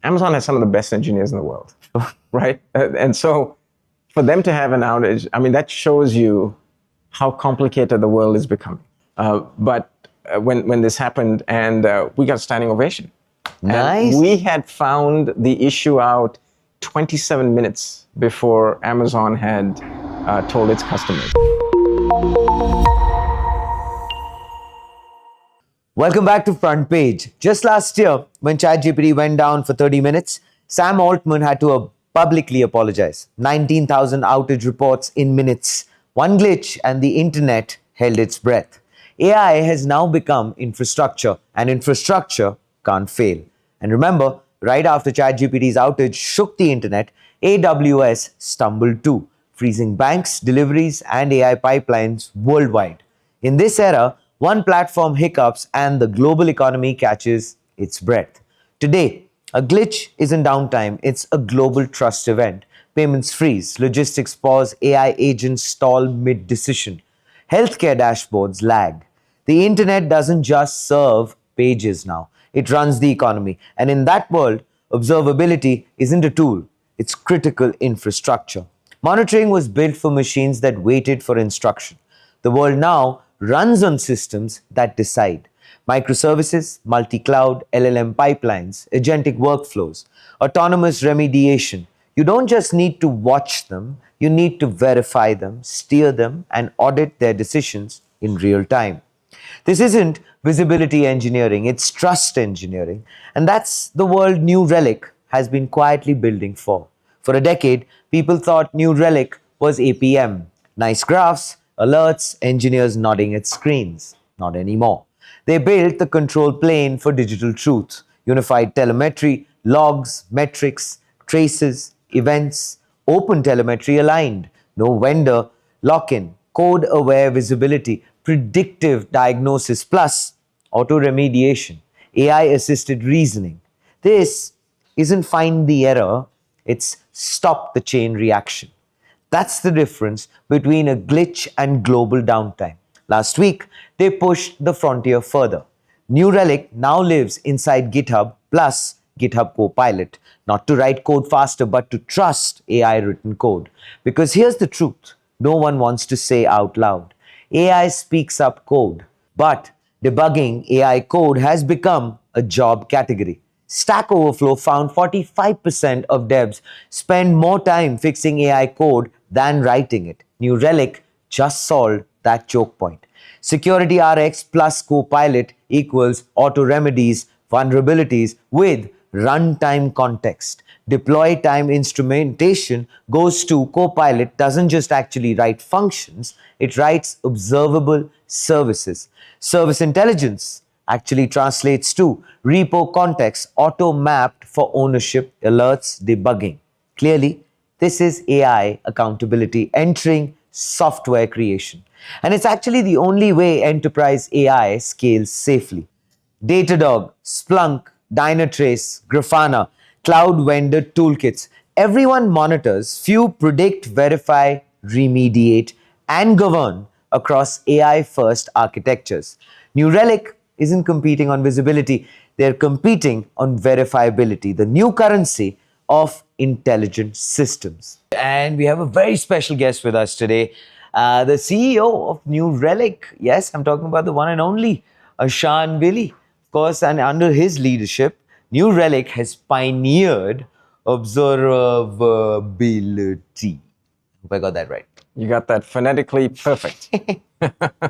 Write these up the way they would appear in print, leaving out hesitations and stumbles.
Amazon has some of the best engineers in the world, right? And so for them to have an outage, I mean, that shows you how complicated the world is becoming. But when this happened, and we got a standing ovation. Nice. And we had found the issue out 27 minutes before Amazon had told its customers. Welcome back to Front Page. Just last year, when ChatGPT went down for 30 minutes, Sam Altman had to publicly apologize. 19,000 outage reports in minutes. One glitch and the internet held its breath. AI has now become infrastructure, and infrastructure can't fail. And remember, right after ChatGPT's outage shook the internet, AWS stumbled too, freezing banks, deliveries, and AI pipelines worldwide. In this era, one platform hiccups and the global economy catches its breath. Today, a glitch isn't downtime, it's a global trust event. Payments freeze, logistics pause, AI agents stall mid-decision. Healthcare dashboards lag. The internet doesn't just serve pages now, it runs the economy. And in that world, observability isn't a tool, it's critical infrastructure. Monitoring was built for machines that waited for instruction. The world now runs on systems that decide. Microservices, multi-cloud, LLM pipelines, agentic workflows, autonomous remediation. You don't just need to watch them, you need to verify them, steer them, and audit their decisions in real time. This isn't visibility engineering, it's trust engineering. And that's the world New Relic has been quietly building for. For a decade, people thought New Relic was APM. Nice graphs, alerts, engineers nodding at screens. Not anymore. They built the control plane for digital truth, unified telemetry, logs, metrics, traces, events, open telemetry aligned, no vendor lock-in, code-aware visibility, predictive diagnosis plus auto-remediation, AI-assisted reasoning. This isn't find the error, it's stop the chain reaction. That's the difference between a glitch and global downtime. Last week, they pushed the frontier further. New Relic now lives inside GitHub plus GitHub Copilot, not to write code faster, but to trust AI written code. Because here's the truth, no one wants to say out loud. AI speaks up code, but debugging AI code has become a job category. Stack Overflow found 45% of devs spend more time fixing AI code than writing it. New Relic just solved that choke point. Security RX plus Copilot equals auto remedies, vulnerabilities with runtime context. Deploy time instrumentation goes to Copilot doesn't just actually write functions, it writes observable services. Service intelligence actually translates to repo context, auto-mapped for ownership, alerts, debugging. Clearly, this is AI accountability entering software creation. And it's actually the only way enterprise AI scales safely. Datadog, Splunk, Dynatrace, Grafana, cloud vendor toolkits. Everyone monitors, few predict, verify, remediate, and govern across AI-first architectures. New Relic isn't competing on visibility, they're competing on verifiability, the new currency of intelligent systems. And we have a very special guest with us today, the CEO of New Relic. Yes, I'm talking about the one and only Ashan Willy. Of course, and under his leadership, New Relic has pioneered observability. Hope I got that right. You got that phonetically perfect.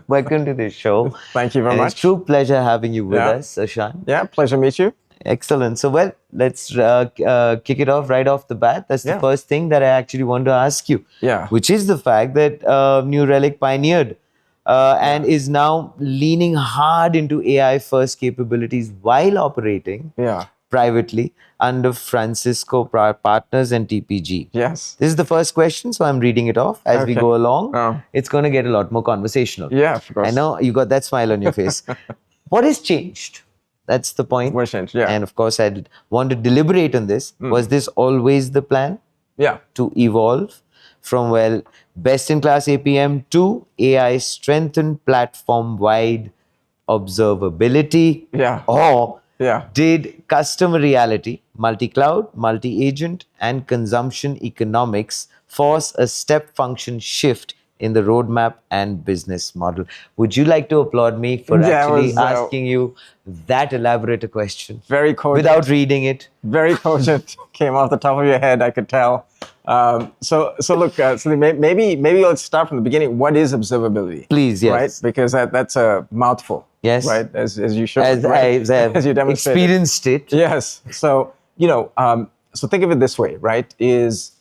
Welcome to the show. Thank you very much. It's a true pleasure having you with us, Ashan. Yeah, pleasure to meet you. Excellent. So, well, let's kick it off right off the bat. That's the first thing that I actually want to ask you. Yeah. Which is the fact that New Relic pioneered and is now leaning hard into AI-first capabilities while operating privately under Francisco Partners and TPG. Yes. This is the first question, so I'm reading it off as we go along. It's going to get a lot more conversational. Yeah, of course. I know you got that smile on your face. What has changed? That's the point. What changed, yeah. And of course, I want to deliberate on this. Was this always the plan? Yeah. To evolve from, well, best-in-class APM to AI strengthened platform-wide observability? Yeah. Or Yeah. Did customer reality, multi-cloud, multi-agent, and consumption economics force a step function shift in the roadmap and business model? Would you like to applaud me for That actually was asking you that elaborate a question very cogent. without reading it? Very cogent. Came off the top of your head, I could tell. So look, so maybe let's start from the beginning. What is observability? Please, yes. Right, because that's a mouthful. Yes. Right, as you showed. As right? as you demonstrated. experienced it. Yes. So so think of it this way, right? Is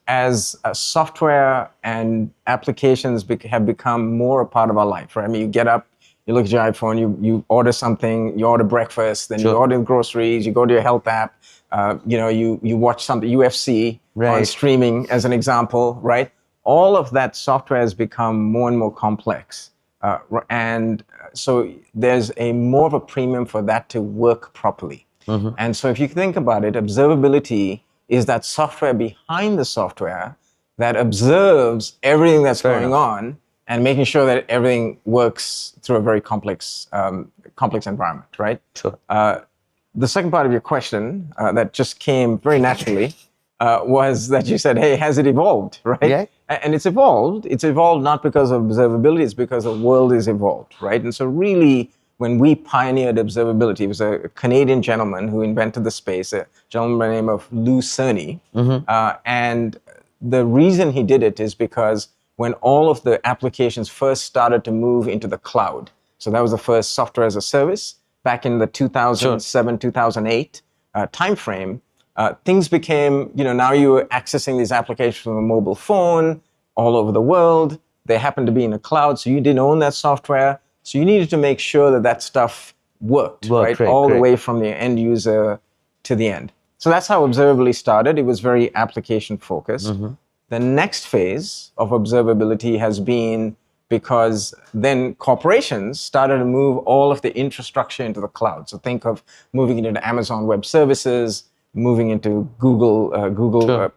as software and applications have become more a part of our life, right? I mean, you get up, you look at your iPhone, you order something, you order breakfast, then you order groceries, you go to your health app, you watch something, UFC on streaming as an example, right? All of that software has become more and more complex. And so there's more of a premium for that to work properly. And so if you think about it, observability is that software behind the software that observes everything that's going on and making sure that everything works through a very complex environment, right? Sure. The second part of your question that just came very naturally was that you said, hey, has it evolved, right? Yeah. And it's evolved. It's evolved not because of observability, it's because the world is evolved, right? And so really, when we pioneered observability, it was a Canadian gentleman who invented the space, a gentleman by the name of Lou Cerny. And the reason he did it is because when all of the applications first started to move into the cloud, so that was the first software as a service, back in the 2007, 2008 timeframe, things became, now you were accessing these applications from a mobile phone all over the world. They happened to be in the cloud, so you didn't own that software. So you needed to make sure that stuff worked, right? All the way from the end user to the end. So that's how observability started. It was very application focused. The next phase of observability has been because then corporations started to move all of the infrastructure into the cloud. So think of moving it into Amazon Web Services, moving into Google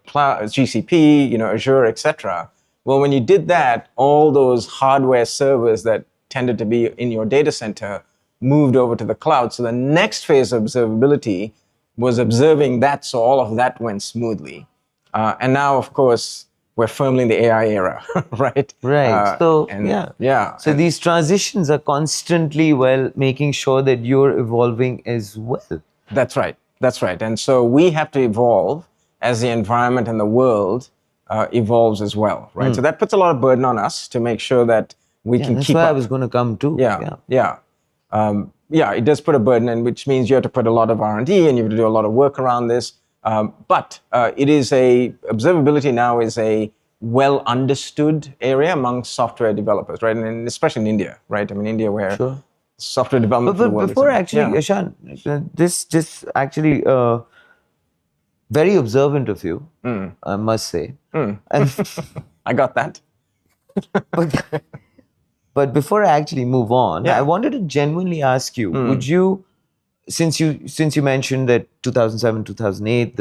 Cloud, GCP, Azure, etc. Well, when you did that, all those hardware servers that tended to be in your data center moved over to the cloud. So the next phase of observability was observing that, so all of that went smoothly. And now, of course, we're firmly in the AI era, right? Right. So these transitions are constantly making sure that you're evolving as well. That's right. That's right. And so we have to evolve as the environment and the world evolves as well, right? So that puts a lot of burden on us to make sure that we can keep up. That's why I was going to come too. It does put a burden, and which means you have to put a lot of R&D and you have to do a lot of work around this. But observability now is a well understood area among software developers, right? And especially in India, right? I mean, India, where software development. But before Ashan, this actually very observant of you, I must say. And I got that. But before I actually move on, I wanted to genuinely ask you, would you, since you mentioned that 2007, 2008,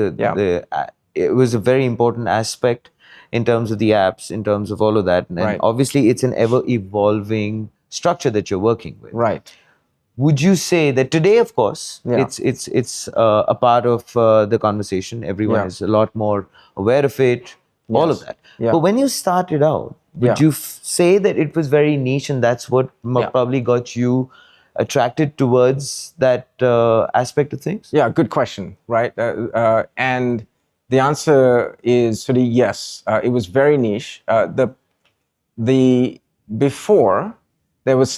it was a very important aspect in terms of the apps, in terms of all of that. And obviously it's an ever-evolving structure that you're working with. Right. Would you say that today, of course, it's a part of the conversation. Everyone is a lot more aware of it, all of that. But when you started out, would you say that it was very niche and that's what probably got you attracted towards that aspect of things? Yeah, good question, right? And the answer is sort of yes. It was very niche. Before there was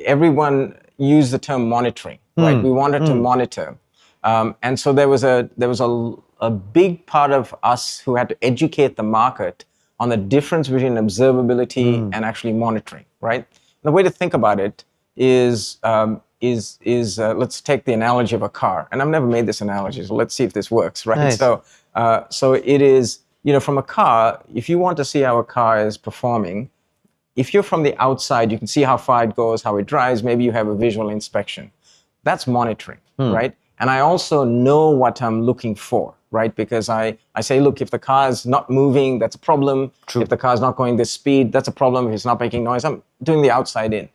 everyone used the term monitoring, right? We wanted to monitor, and so there was a big part of us who had to educate the market on the difference between observability and actually monitoring, right? The way to think about it is let's take the analogy of a car, and I've never made this analogy, so let's see if this works, right? Nice. So it is, from a car, if you want to see how a car is performing, if you're from the outside, you can see how far it goes, how it drives, maybe you have a visual inspection. That's monitoring, right? And I also know what I'm looking for, right? Because I say, look, if the car is not moving, that's a problem. If the car is not going this speed, that's a problem. If it's not making noise, I'm doing the outside in.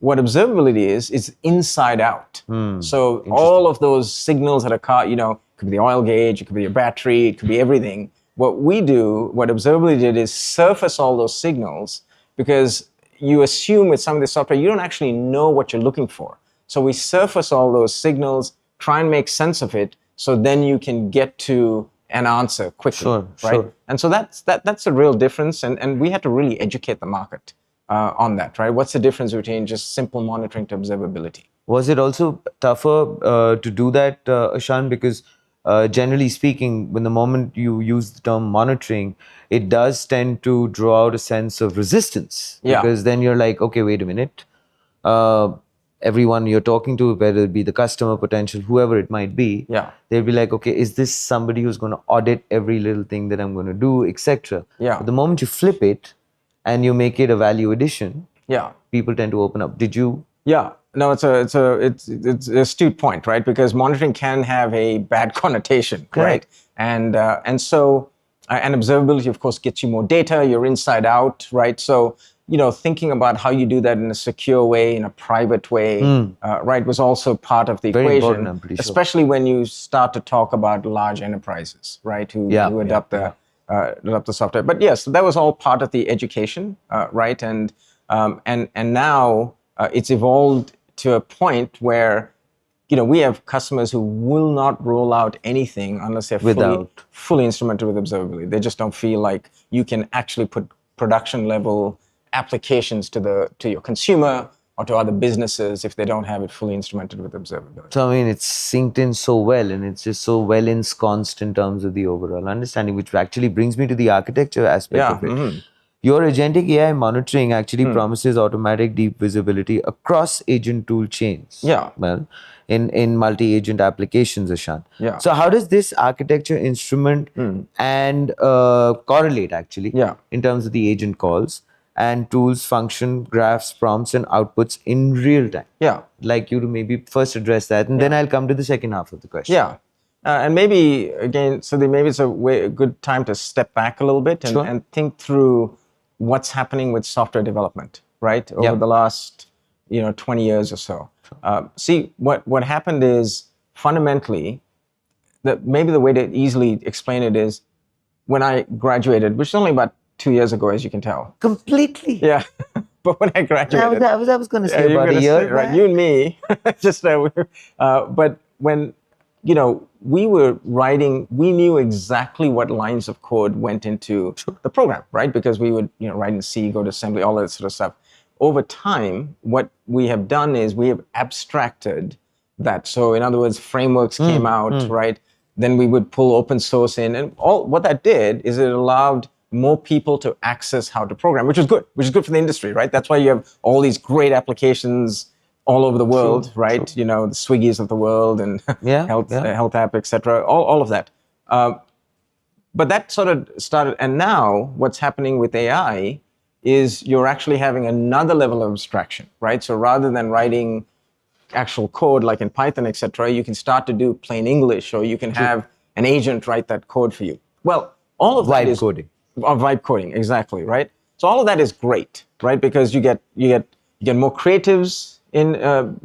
what observability is inside out. So all of those signals that are caught, it could be the oil gauge, it could be a battery, it could be everything. What observability did is surface all those signals, because you assume with some of the software, you don't actually know what you're looking for. So we surface all those signals, try and make sense of it, so then you can get to an answer quickly, right? Sure. And so that's a real difference, and we had to really educate the market on that, right? What's the difference between just simple monitoring to observability? Was it also tougher to do that, Ashan? Because generally speaking, when the moment you use the term monitoring, it does tend to draw out a sense of resistance. Yeah. Because then you're like, okay, wait a minute. Everyone you're talking to, whether it be the customer, potential, whoever it might be, they'll be like, okay, is this somebody who's going to audit every little thing that I'm going to do, etc. Yeah. But the moment you flip it and you make it a value addition, people tend to open up. Did you? Yeah. No, it's an astute point, right? Because monitoring can have a bad connotation, right? And so observability, of course, gets you more data. You're inside out, right? So thinking about how you do that in a secure way, in a private way, right, was also part of the Very equation. important, I'm pretty sure. Especially when you start to talk about large enterprises, right, who adopt the software. But yes, that was all part of the education, right? And now it's evolved to a point where we have customers who will not roll out anything unless they're fully instrumented with observability. They just don't feel like you can actually put production level applications to your consumer or to other businesses if they don't have it fully instrumented with observability. So, I mean, it's synced in so well, and it's just so well ensconced in terms of the overall understanding, which actually brings me to the architecture aspect of it. Your agentic AI monitoring actually promises automatic deep visibility across agent tool chains. Well, in multi-agent applications, Ashan. So how does this architecture instrument and correlate actually in terms of the agent calls and tools, function, graphs, prompts, and outputs in real time? Like you to maybe first address that, and then I'll come to the second half of the question. And maybe again, so maybe it's a good time to step back a little bit and think through what's happening with software development, right? Over the last 20 years or so. See, what happened is fundamentally, maybe the way to easily explain it is, when I graduated, which is only about 2 years ago, as you can tell. Completely. Yeah. But when I graduated, I was going to say about a year. Right? You and me, but when we were writing, we knew exactly what lines of code went into the program, right? Because we would write in C, go to assembly, all that sort of stuff. Over time, what we have done is we have abstracted that. So in other words, frameworks came out, right? Then we would pull open source in, and what that did is it allowed more people to access how to program, which is good for the industry, right? That's why you have all these great applications all over the world, right? The Swiggies of the world and health app, etc. All of that. But that sort of started, and now what's happening with AI is you're actually having another level of abstraction, right? So rather than writing actual code like in Python, etc., you can start to do plain English, or you can have an agent write that code for you. Well, all of that is coding. Vibe coding, exactly, right? So all of that is great, right? Because you get more creatives in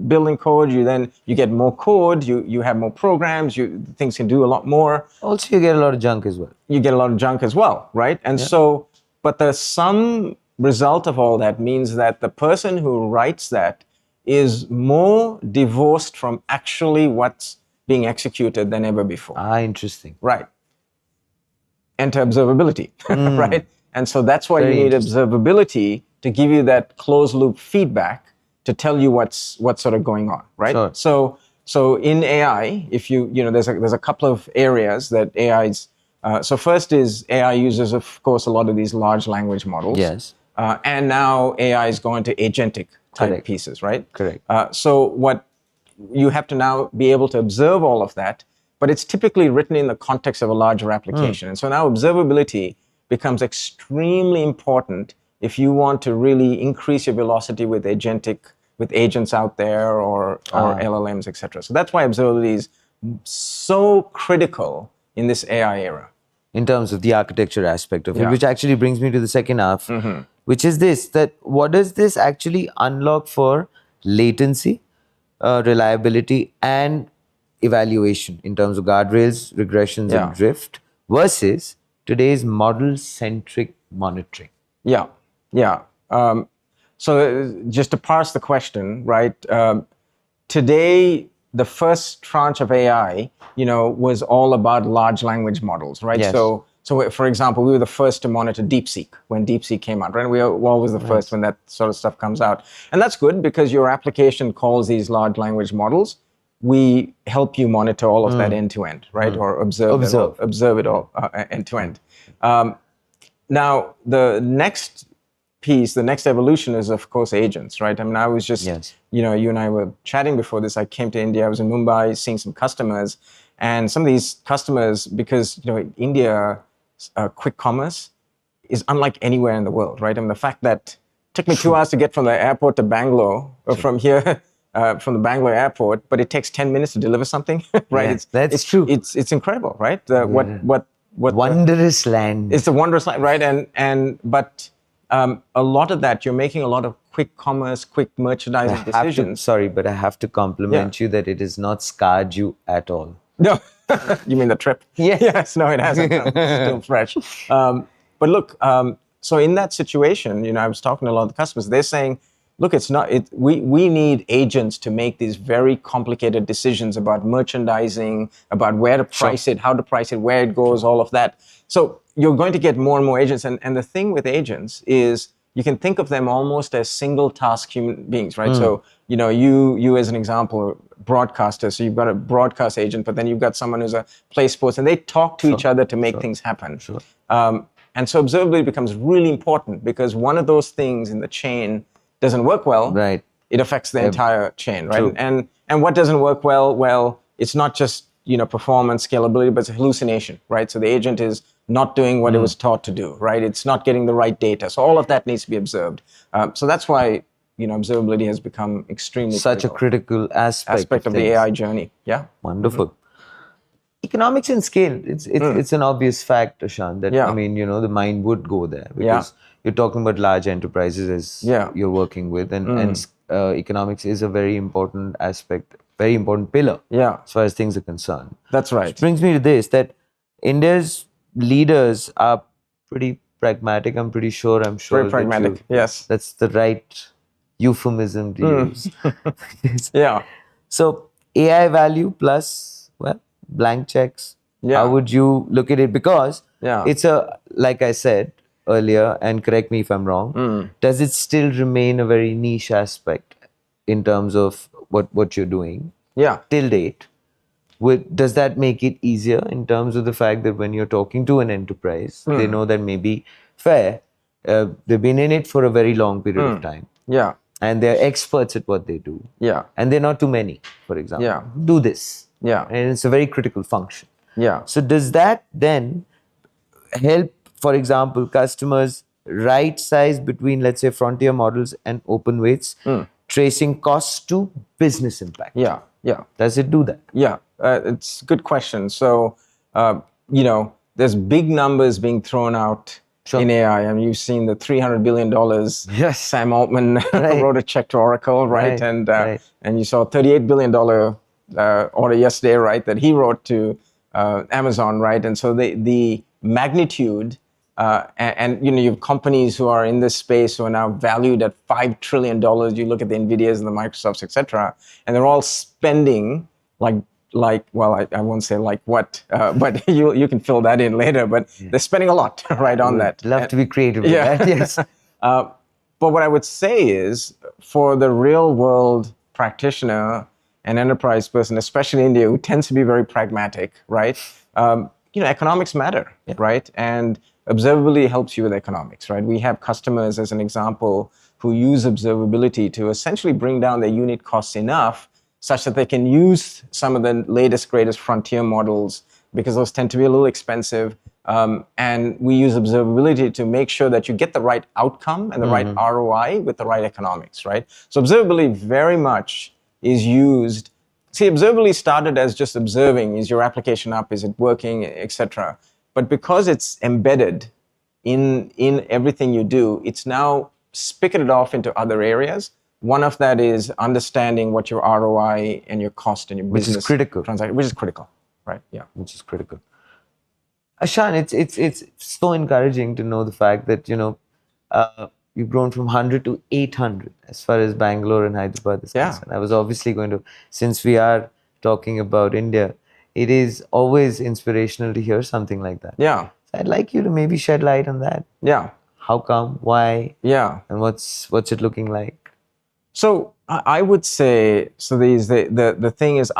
building code. You get more code. You have more programs. Things can do a lot more. Also, you get a lot of junk as well. You get a lot of junk as well, right? And so, but the sum result of all that means that the person who writes that is more divorced from actually what's being executed than ever before. Interesting. Right. Enter observability, right? And so that's why you need observability to give you that closed loop feedback to tell you what's sort of going on, right? So in AI, if there's a couple of areas that AI's. So first is AI uses, of course, a lot of these large language models. Yes. And now AI is going to agentic type pieces, right? Correct. So what you have to now be able to observe all of that, but it's typically written in the context of a larger application. And so now observability becomes extremely important if you want to really increase your velocity with agents out there or LLMs, etc. So that's why observability is so critical in this AI era. In terms of the architecture aspect of it, which actually brings me to the second half, which is that what does this actually unlock for latency, reliability, and evaluation in terms of guardrails, regressions, Yeah. and drift versus today's model-centric monitoring. Yeah, yeah. So just to parse the question, right? Today, the first tranche of AI, was all about large language models, right? Yes. So for example, we were the first to monitor DeepSeek when DeepSeek came out, right? We are always the first when that sort of stuff comes out, and that's good because your application calls these large language models. We help you monitor all of that end to end, right? Or observe it all end to end. Now, the next piece, the next evolution is, of course, agents, right? I mean, I was just, you and I were chatting before this. I came to India. I was in Mumbai seeing some customers. And some of these customers, because, India, quick commerce is unlike anywhere in the world, right? I mean, the fact that it took me 2 hours to get from the airport to Bangalore, or from here, from the Bangalore airport, but it takes 10 minutes to deliver something, right? Yeah, that's true. It's incredible, right? What wondrous land. It's a wondrous land, right? But a lot of that, you're making a lot of quick commerce, quick merchandising decisions. But I have to compliment you that it has not scarred you at all. No, you mean the trip? Yes, no, it hasn't. It's still fresh. But look, so in that situation, I was talking to a lot of the customers. They're saying, look, it's not. We need agents to make these very complicated decisions about merchandising, about where to price it, how to price it, where it goes, all of that. So you're going to get more and more agents. And the thing with agents is you can think of them almost as single task human beings, right? So, you as an example, broadcaster, so you've got a broadcast agent, but then you've got someone who's a play sports, and they talk to each other to make things happen. And so observability becomes really important because one of those things in the chain doesn't work well, right? It affects the entire chain, right? And what doesn't work well? Well, it's not just performance, scalability, but it's hallucination, right? So the agent is not doing what it was taught to do, right? It's not getting the right data. So all of that needs to be observed. So that's why observability has become extremely such a critical aspect of the AI journey. Yeah, wonderful. Economics and scale. It's an obvious fact, Ashan, that I mean, the mind would go there because you're talking about large enterprises as you're working with, and economics is a very important aspect, very important pillar as far as things are concerned. That's right. Which brings me to this, that India's leaders are pretty pragmatic. I'm sure very pragmatic. Yes, that's the right euphemism to use. So AI value plus, blank checks. How would you look at it? Because it's like I said earlier, and correct me if I'm wrong, does it still remain a very niche aspect in terms of what you're doing till date? Does that make it easier in terms of the fact that when you're talking to an enterprise, they know that maybe they've been in it for a very long period of time. And they're experts at what they do. And they're not too many, for example. Do this. And it's a very critical function. So does that then help, for example, customers right size between, let's say, frontier models and open weights, tracing costs to business impact? Does it do that? It's a good question. So, there's big numbers being thrown out in AI. I mean, you've seen the $300 billion. Sam Altman wrote a check to Oracle, right? And you saw $38 billion order yesterday, right, that he wrote to Amazon, right? And so the magnitude, and you have companies who are in this space who are now valued at $5 trillion. You look at the NVIDIAs and the Microsofts, etc., and they're all spending well, I won't say like what, but you can fill that in later. But they're spending a lot, right, on that. Love to be creative with that, yes. But what I would say is, for the real world practitioner and enterprise person, especially in India, who tends to be very pragmatic, right? Economics matter, right? And observability helps you with economics, right? We have customers, as an example, who use observability to essentially bring down their unit costs enough such that they can use some of the latest, greatest frontier models, because those tend to be a little expensive. And we use observability to make sure that you get the right outcome and the right ROI with the right economics, right? So observability very much is used. See, observability started as just observing, is your application up, is it working, etc. But because it's embedded in everything you do, it's now spicketed off into other areas. One of that is understanding what your ROI and your cost and your Which is business critical. transaction, which is critical, right? Yeah. Which is critical. Ashan, it's so encouraging to know the fact that, you've grown from 100 to 800 as far as Bangalore and Hyderabad is Yeah. concerned. I was obviously going to, since we are talking about India, it is always inspirational to hear something like that. Yeah. So I'd like you to maybe shed light on that. Yeah. How come? Why? Yeah. And what's it looking like? So I would say, so the thing is,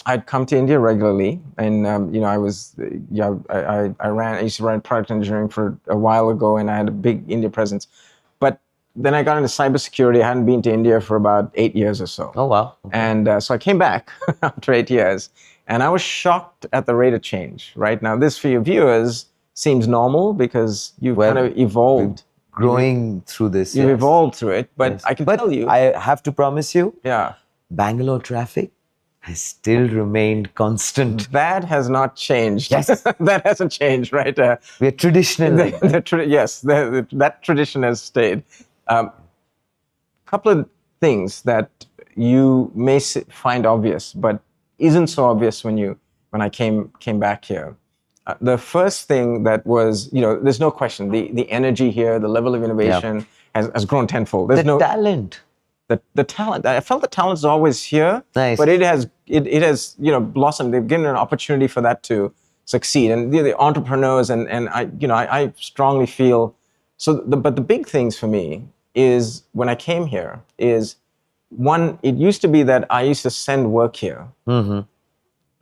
I'd come to India regularly, and I used to run product engineering for a while ago, and I had a big India presence. But then I got into cybersecurity. I hadn't been to India for about 8 years or so. Oh, wow. Okay. And so I came back after 8 years, and I was shocked at the rate of change. Right now, this for your viewers seems normal because you've kind of evolved. Growing through this. You've evolved through it, but Yes. I can But tell you. I have to promise you, Yeah. Bangalore traffic has still remained constant. That has not changed. Yes. That hasn't changed, right? We're traditional. Like that. Yes, that tradition has stayed. Couple of things that you may find obvious, but isn't so obvious when I came back here. The first thing that was, there's no question, the energy here, the level of innovation has grown tenfold. There's The talent. The talent. I felt the talent is always here, Nice. but it has blossomed. They've given an opportunity for that to succeed, and the entrepreneurs and I strongly feel so. But the big things for me is when I came here is one. It used to be that I used to send work here,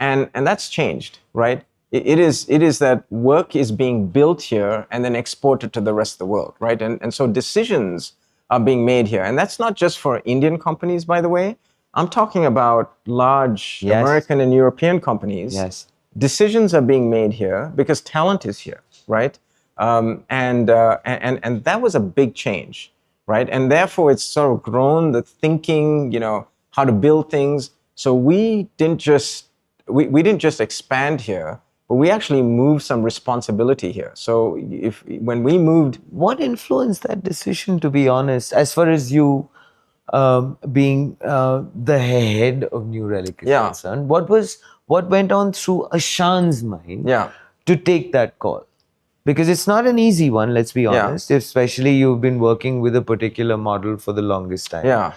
and that's changed, right? It is that work is being built here and then exported to the rest of the world, right? And so decisions are being made here. And that's not just for Indian companies, by the way. I'm talking about large American and European companies. Yes. Decisions are being made here because talent is here, right? And that was a big change, right? And therefore, it's sort of grown the thinking, how to build things. So we didn't just expand here, but we actually moved some responsibility here. So when we moved, What influenced that decision, to be honest, as far as you being the head of New Relic is concerned? What went on through Ashan's mind to take that call? Because it's not an easy one, let's be honest, especially you've been working with a particular model for the longest time,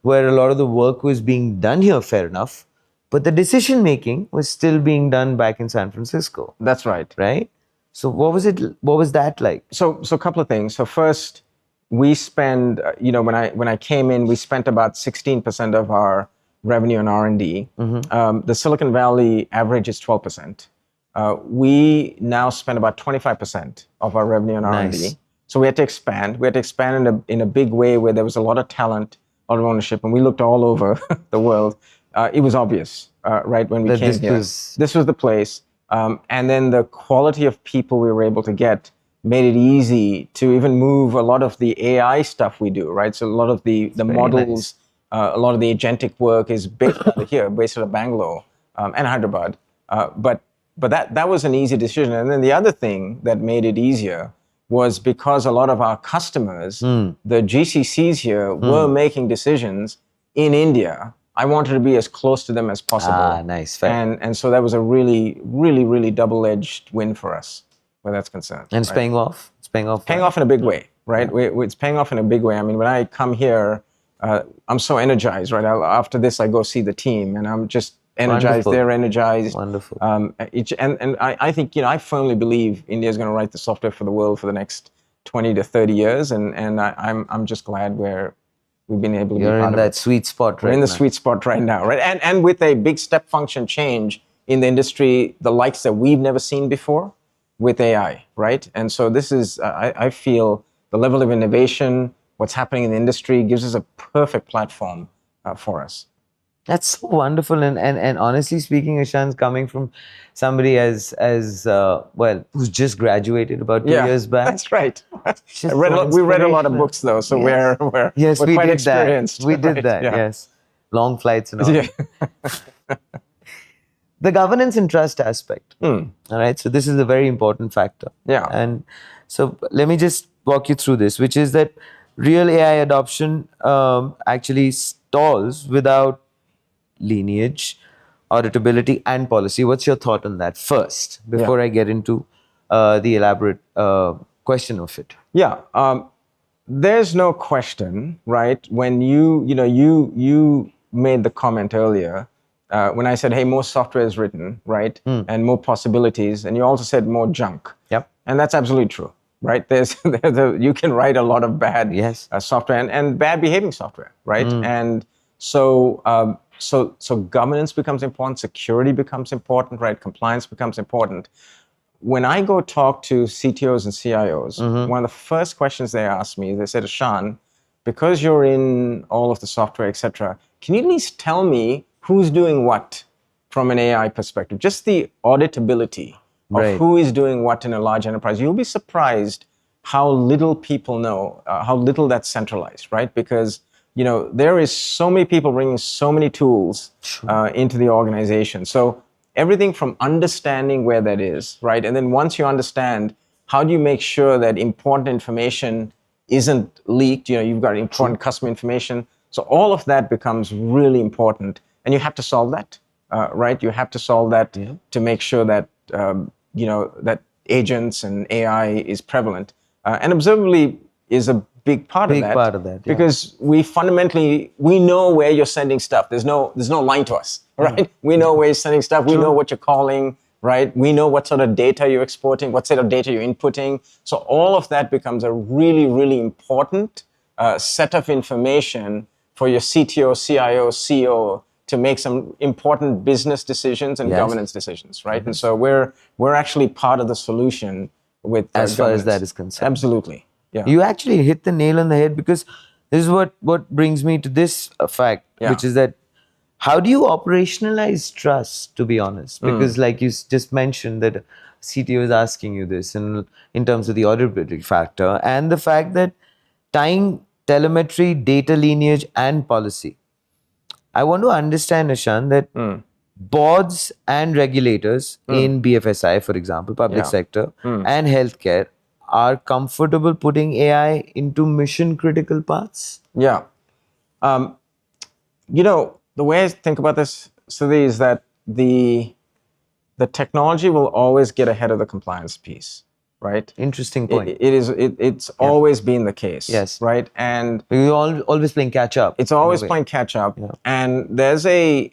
where a lot of the work was being done here, fair enough, but the decision making was still being done back in San Francisco. That's right. Right? So what was that like? So a couple of things. So first, we spend, when I came in, we spent about 16% of our revenue on R&D. The Silicon Valley average is 12%. We now spend about 25% of our revenue on R&D. Nice. So we had to expand. We had to expand in a big way where there was a lot of talent, a lot of ownership, and we looked all over the world. It was obvious, right, when we came here. This was the place. And then the quality of people we were able to get made it easy to even move a lot of the AI stuff we do, right? So a lot of the models, a lot of the agentic work is based out of here, based out of Bangalore and Hyderabad. But that was an easy decision. And then the other thing that made it easier was because a lot of our customers, the GCCs here, were making decisions in India. I wanted to be as close to them as possible. Ah, nice. Fair. And so that was a really, really, really double-edged win for us, where that's concerned. And it's paying off? It's paying off? Paying off in a big way, right? It's paying off in a big way. I mean, when I come here, I'm so energized, right? After this, I go see the team, and I'm just energized. Wonderful. They're energized. Wonderful. And I think, I firmly believe India is going to write the software for the world for the next 20 to 30 years, and I'm just glad we've been able to be part of it. You're in that sweet spot right now. We're in the sweet spot right now, right? And with a big step function change in the industry, the likes that we've never seen before with AI, right? And so this is, I feel the level of innovation, what's happening in the industry gives us a perfect platform for us. That's so wonderful. And honestly speaking, Ashan's coming from somebody as well, who's just graduated about 2 years back. That's right. We read a lot of books though, so we're quite experienced. We did that, yes. Long flights and all. Yeah. The governance and trust aspect. All right. So this is a very important factor. Yeah. And so let me just walk you through this, which is that real AI adoption actually stalls without lineage, auditability, and policy. What's your thought on that first, before I get into the elaborate question of it? Yeah, there's no question, right? When you made the comment earlier, when I said, hey, more software is written, right? And more possibilities, and you also said more junk. Yep. And that's absolutely true, right? You can write a lot of bad software and bad behaving software, right? And so governance becomes important, security becomes important, right? Compliance becomes important. When I go talk to CTOs and CIOs, one of the first questions they ask me, they said, Ashan, because you're in all of the software, et cetera, can you at least tell me who's doing what from an AI perspective? Just the auditability of who is doing what in a large enterprise. You'll be surprised how little people know, how little that's centralized, right? Because there is so many people bringing so many tools into the organization. So everything from understanding where that is, right? And then once you understand, how do you make sure that important information isn't leaked? You've got important customer information. So all of that becomes really important. And you have to solve that, right? You have to solve that to make sure that, that agents and AI is prevalent. And observability is a big part of that. Because we know where you're sending stuff. There's no line to us, right? We know where you're sending stuff. We know what you're calling, right? We know what sort of data you're exporting, what set of data you're inputting. So all of that becomes a really, really important set of information for your CTO, CIO, CEO to make some important business decisions and governance decisions, right? And so we're actually part of the solution with as far as that is concerned. Absolutely. Yeah. You actually hit the nail on the head, because this is what brings me to this fact, which is that how do you operationalize trust, to be honest? Because like you just mentioned that CTO is asking you this, and in terms of the auditability factor and the fact that tying telemetry, data lineage, and policy. I want to understand, Ashan, that boards and regulators in BFSI, for example, public sector, and healthcare are comfortable putting AI into mission critical paths? Yeah. The way I think about this, Sudhi, is that the technology will always get ahead of the compliance piece, right? Interesting point. It's always been the case. Yes. Right? And we're always playing catch up. It's always playing catch up. Yeah. And there's a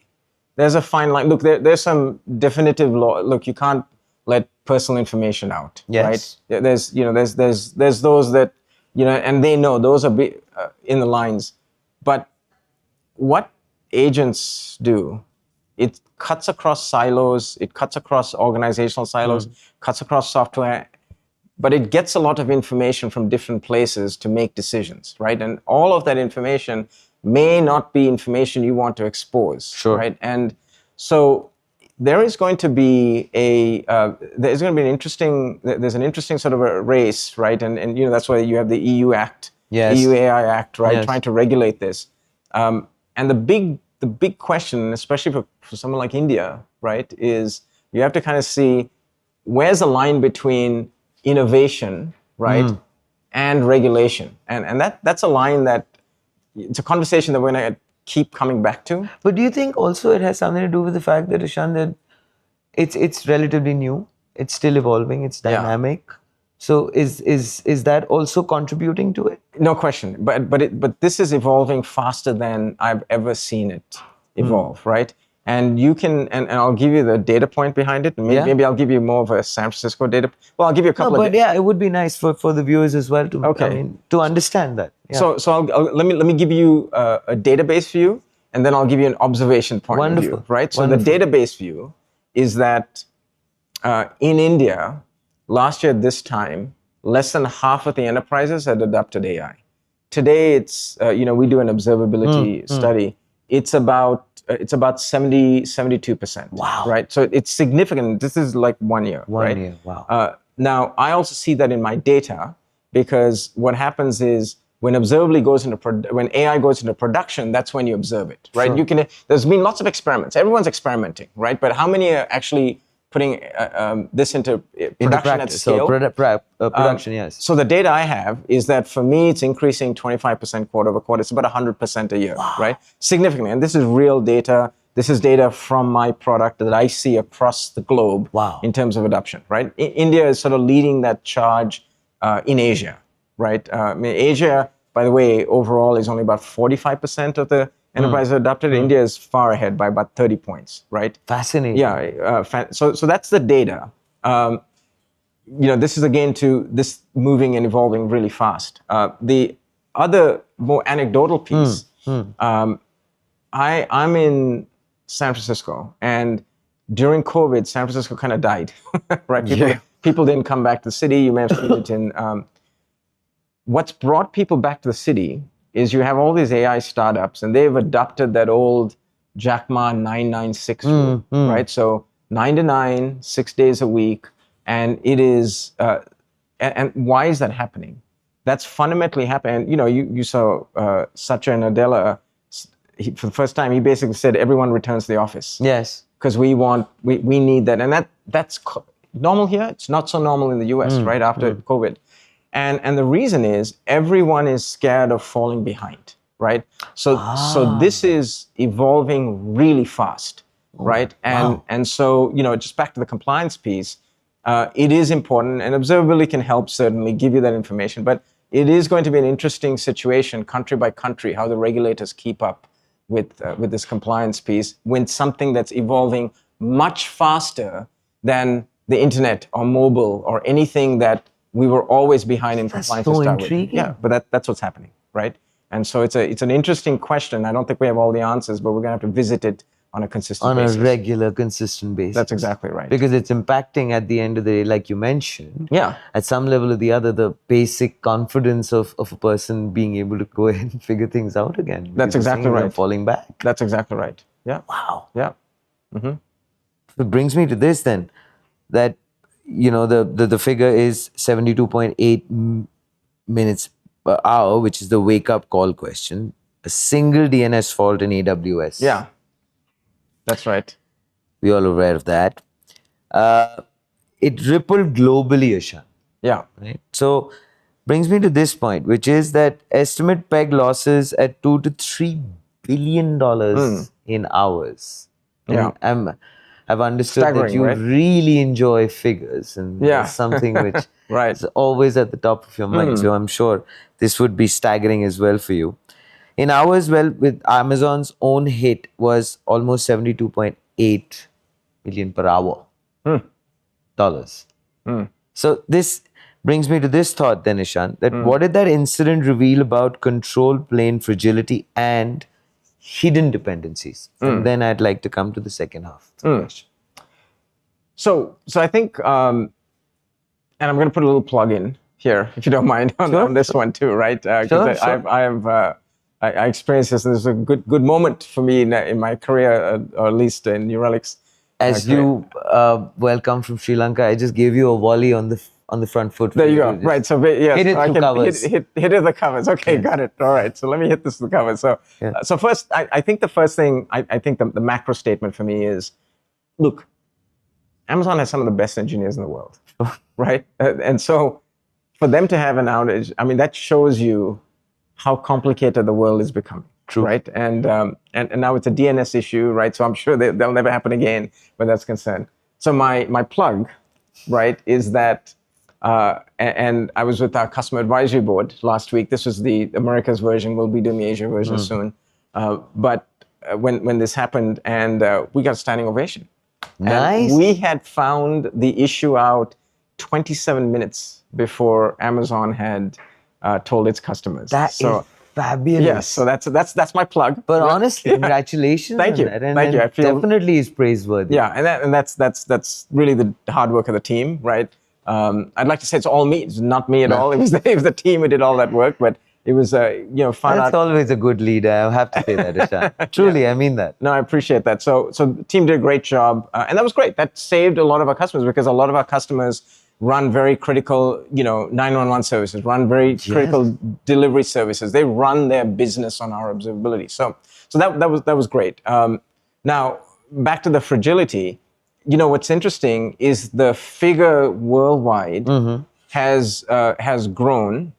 fine line. Look, there's some definitive law. Look, you can't let personal information out. Right? There's those that, and they know those are in the lines. But what agents do, it cuts across silos, it cuts across organizational silos, cuts across software, but it gets a lot of information from different places to make decisions, right? And all of that information may not be information you want to expose, right? And so there's going to be there's an interesting sort of a race, right? And that's why you have the EU Act, EU AI Act, right? Trying to regulate this. And the big question, especially for someone like India, right, is you have to kind of see where's the line between innovation, right, and regulation. And that's a line that, it's a conversation that we're going to keep coming back to. But do you think also it has something to do with the fact that, Ashan, that it's relatively new, it's still evolving, it's dynamic? Yeah. So is that also contributing to it? No question. But this is evolving faster than I've ever seen it evolve, right? And you can, and I'll give you the data point behind it. Maybe I'll give you more of a San Francisco data. Well, I'll give you a couple of. But it would be nice for the viewers as well to understand that. Yeah. So let me give you a database view, and then I'll give you an observation point of view, right? So the database view is that in India, last year at this time, less than half of the enterprises had adopted AI. Today, it's we do an observability study. It's about 72%. Wow. Right. So it's significant. This is like 1 year. One year. Wow. Now I also see that in my data, because what happens is when when AI goes into production, that's when you observe it. Right. Sure. There's been lots of experiments. Everyone's experimenting. Right. But how many are actually putting this into production at practice. scale. So production, yes. So the data I have is that for me, it's increasing 25% quarter over quarter. It's about 100% a year, right? Significantly. And this is real data. This is data from my product that I see across the globe in terms of adoption, right? India is sort of leading that charge in Asia, right? I mean, Asia, by the way, overall is only about 45% of the enterprises adopted. India is far ahead by about 30 points, right? Fascinating. Yeah. So that's the data. This is again to this moving and evolving really fast. The other more anecdotal piece, I'm in San Francisco, and during COVID, San Francisco kind of died, right? People didn't come back to the city. You may have seen it in. What's brought people back to the city is you have all these AI startups, and they've adopted that old Jack Ma 996 rule, right? So 9 to 9, 6 days a week, and it is. And why is that happening? That's fundamentally happening. You saw Satya Nadella. For the first time, he basically said everyone returns to the office. Yes. Because we need that, and that's normal here. It's not so normal in the US, right after COVID. And the reason is everyone is scared of falling behind, right? So this is evolving really fast, right? And so just back to the compliance piece, it is important, and observability can help certainly give you that information, but it is going to be an interesting situation, country by country, how the regulators keep up with this compliance piece when something that's evolving much faster than the internet or mobile or anything that we were always behind in compliance to start with. Yeah, but that's what's happening, right? And so it's an interesting question. I don't think we have all the answers, but we're going to have to visit it on a consistent basis. On a regular, consistent basis. That's exactly right. Because it's impacting at the end of the day, like you mentioned. Yeah. At some level or the other, the basic confidence of a person being able to go ahead and figure things out again. That's exactly right. Falling back. That's exactly right. Yeah. Wow. Yeah. It brings me to this then, that the figure is 72.8 minutes per hour, which is the wake-up call question. A single DNS fault in AWS. Yeah, that's right. We all aware of that. It rippled globally, Ashan. Yeah. Right? So, brings me to this point, which is that estimate peg losses at $2 to $3 billion in hours. Yeah. I've understood Staggering, that you right? really enjoy figures, and it's something which right. is always at the top of your mind. So I'm sure this would be staggering as well for you. In hours, with Amazon's own hit was almost 72.8 million per hour dollars. So this brings me to this thought then, Ashan, that what did that incident reveal about control plane fragility and hidden dependencies? And then I'd like to come to the second half of the question. So I think, and I'm going to put a little plug in here, if you don't mind, on this one too, right? Because I experienced this, and this is a good moment for me in my career, or at least in Relic. As you welcome from Sri Lanka, I just gave you a volley on the front foot. There you go. Right. So yes, hit it through covers. Hit it the covers. Okay, got it. All right. So let me hit this through the covers. So so first, I think the first thing, I think the macro statement for me is, look, Amazon has some of the best engineers in the world, right? And so for them to have an outage, I mean, that shows you how complicated the world is becoming. True. Right. And now it's a DNS issue, right? So I'm sure they'll never happen again when that's concerned. So my plug, right, is that, and I was with our customer advisory board last week. This was the America's version. We'll be doing the Asia version soon. But when this happened, and we got a standing ovation. Nice. And we had found the issue out 27 minutes before Amazon had told its customers. That is fabulous. Yes, so that's my plug. But honestly, congratulations. Thank you. On that. And Thank you. I feel definitely is praiseworthy. Yeah, and that's really the hard work of the team, right? I'd like to say it's all me. It's not me at all. It was the team who did all that work, but it was fun. That's always a good leader. I have to say that, Ashan. Truly, I mean that. No, I appreciate that. So the team did a great job, and that was great. That saved a lot of our customers, because a lot of our customers run very critical, 911 services, run very critical delivery services. They run their business on our observability. So that was great. Now back to the fragility. what's interesting is the figure worldwide has grown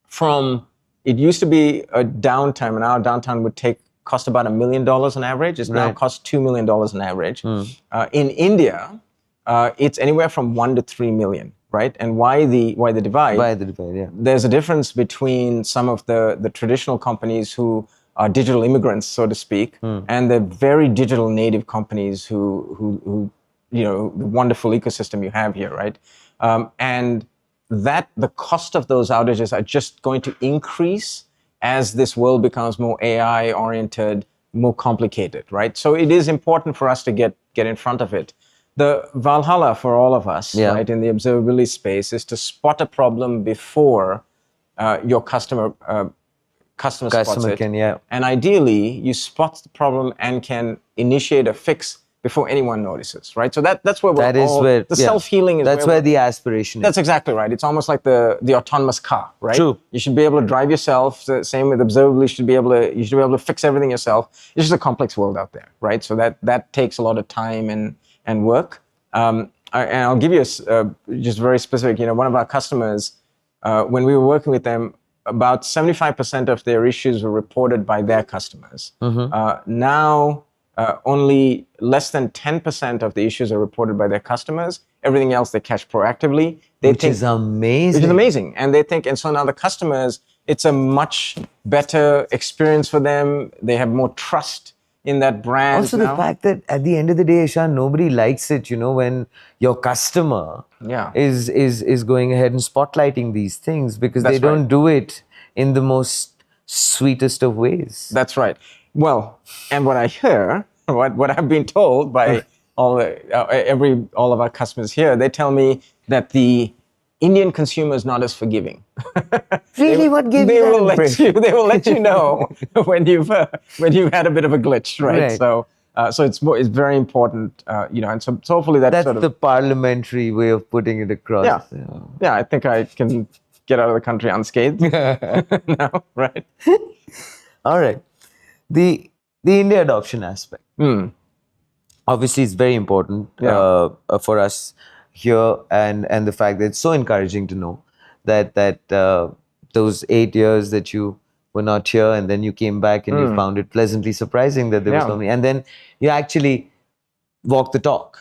from, it used to be a downtime, and our downtime would cost about $1 million on average. It's now cost $2 million on average. In India, it's anywhere from 1 to 3 million, right? And why the divide? By the divide, yeah. There's a difference between some of the traditional companies who are digital immigrants, so to speak, and the very digital native companies who the wonderful ecosystem you have here, right? And that the cost of those outages are just going to increase as this world becomes more AI oriented, more complicated, right? So it is important for us to get in front of it. The Valhalla for all of us, right, in the observability space is to spot a problem before your customer spots it. And ideally, you spot the problem and can initiate a fix before anyone notices, right? So that's where the self-healing is. That's where the aspiration is. That's exactly right. It's almost like the autonomous car, right? True. You should be able to drive yourself. Same with observability. You should be able to fix everything yourself. It's just a complex world out there, right? So that takes a lot of time and work. And I'll give you just very specific. One of our customers, when we were working with them, about 75% of their issues were reported by their customers. Now, only less than 10% of the issues are reported by their customers. Everything else they catch proactively. Which is amazing. Which is amazing. And so now the customers, it's a much better experience for them. They have more trust in that brand. Also, the fact that at the end of the day, Ashan, nobody likes it, when your customer is going ahead and spotlighting these things, because they don't do it in the most sweetest of ways. That's right. Well, and what I hear, what I've been told by all of our customers here, they tell me that the Indian consumer is not as forgiving. Really? What gave you that impression? They will let you know when you've had a bit of a glitch, right? So it's very important, and so hopefully that's the parliamentary way of putting it across. Yeah, I think I can get out of the country unscathed now, right? All right. The India adoption aspect. Obviously, it's very important for us here, and the fact that it's so encouraging to know that those 8 years that you were not here, and then you came back and you found it pleasantly surprising that there was so many, and then you actually walk the talk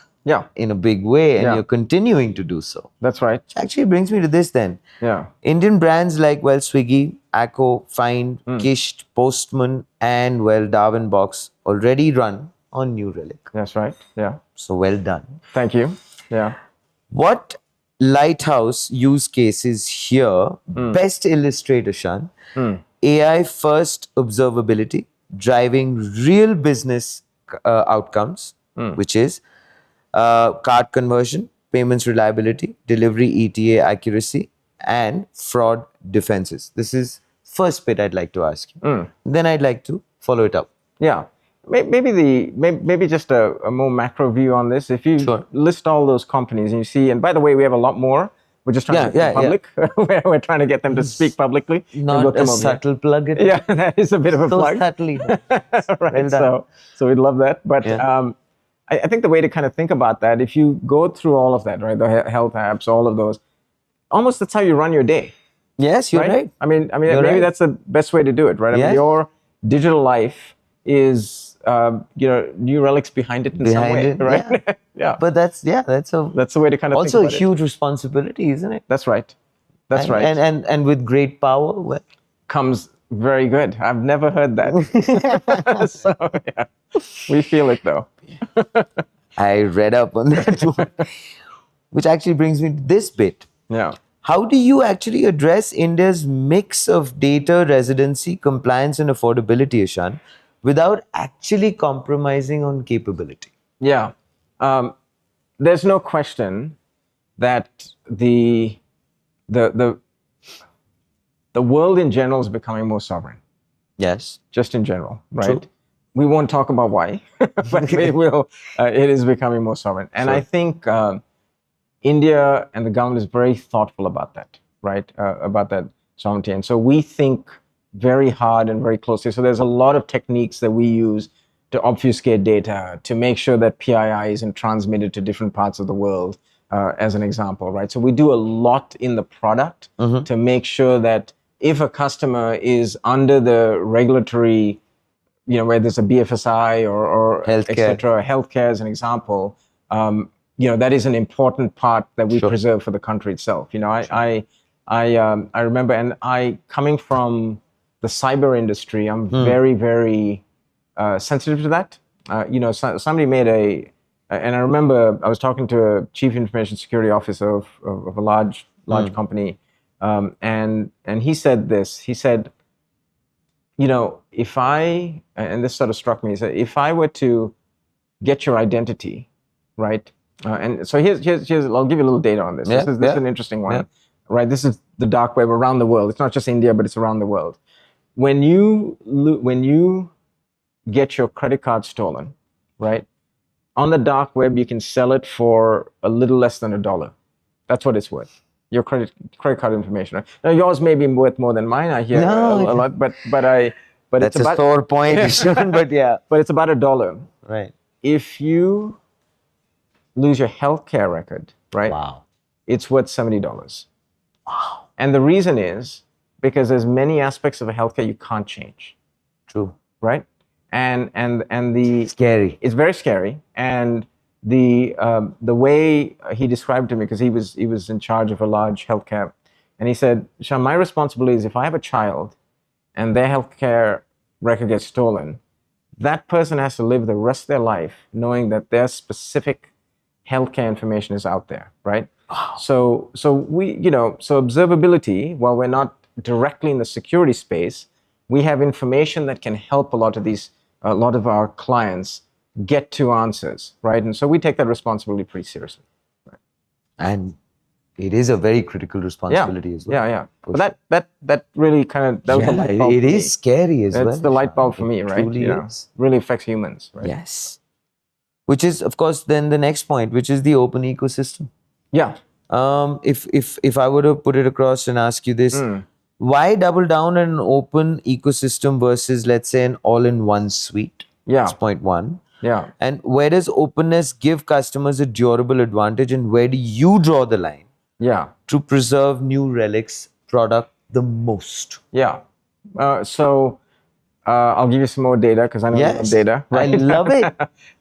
in a big way, and you're continuing to do so. That's right. Which actually brings me to this then. Indian brands like, Swiggy, Acco, Find, Kisht, Postman, and, Darwinbox already run on New Relic. That's right. Yeah. So well done. Thank you. Yeah. What lighthouse use cases here best illustrate, Ashan, AI first observability driving real business outcomes, which is card conversion, payments reliability, delivery ETA accuracy, and fraud defenses. This is first bit I'd like to ask you. Then I'd like to follow it up. Yeah. Maybe just a more macro view on this. If you list all those companies and you see, and by the way, we have a lot more. We're just trying to get them public. We're trying to get them to speak publicly. Not a subtle plug. Yeah, that is a bit of a plug. So subtly. Right. So we'd love that. But I think the way to kind of think about that, if you go through all of that, right, the health apps, all of those, almost that's how you run your day. Yes, you're right. I mean, maybe that's the best way to do it, right? I mean, your digital life is, New Relic's behind it in some way, right? Yeah. But that's the way to kind of also think about a huge responsibility, isn't it? That's right. That's right. And with great power comes very good. I've never heard that. So we feel it though. I read up on that one, which actually brings me to this bit. Yeah. How do you actually address India's mix of data, residency, compliance, and affordability, Ashan, without actually compromising on capability? Yeah. There's no question that the world in general is becoming more sovereign. Yes. Just in general, right? True. We won't talk about why, but we will. It is becoming more sovereign. And I think India and the government is very thoughtful about that, right? About that sovereignty. And so we think very hard and very closely. So there's a lot of techniques that we use to obfuscate data, to make sure that PII isn't transmitted to different parts of the world, as an example, right? So we do a lot in the product to make sure that if a customer is under the regulatory, where there's a BFSI or Healthcare. et cetera, healthcare as an example, that is an important part that we preserve for the country itself. I remember, and coming from the cyber industry, I'm very, very sensitive to that. Somebody made and I remember I was talking to a chief information security officer of a large company, and he said this. He said, if I, and this sort of struck me, he said, if I were to get your identity, right? And so here's I'll give you a little data on this. This is an interesting one, right? This is the dark web around the world. It's not just India, but it's around the world. When you get your credit card stolen, right? On the dark web, you can sell it for a little less than $1. That's what it's worth. Your credit card information. Right? Now yours may be worth more than mine. I hear a lot, but that's it's about a sore point. But yeah, but it's about $1. Right. If you lose your healthcare record, right? Wow. It's worth $70. Wow. And the reason is because there's many aspects of a healthcare you can't change. True. Right? And the scary. It's very scary. And the way he described it to me, because he was in charge of a large healthcare, and he said, Shan, my responsibility is if I have a child and their healthcare record gets stolen, that person has to live the rest of their life knowing that their specific healthcare information is out there, right? Wow. So observability, while we're not directly in the security space, we have information that can help a lot of our clients get to answers, right? And so we take that responsibility pretty seriously. Right? And it is a very critical responsibility as well. Yeah. But that really kind of, that was the light bulb. It is scary as well. It's the light bulb for me, right? Truly is. Really affects humans, right? Yes. Which is, of course, then the next point, which is the open ecosystem. Yeah. If I were to put it across and ask you this, why double down on an open ecosystem versus, let's say, an all-in-one suite? Yeah. That's point one. Yeah. And where does openness give customers a durable advantage, and where do you draw the line? Yeah. To preserve New Relic's product the most? Yeah. So I'll give you some more data because I know you love data. Right? I love it.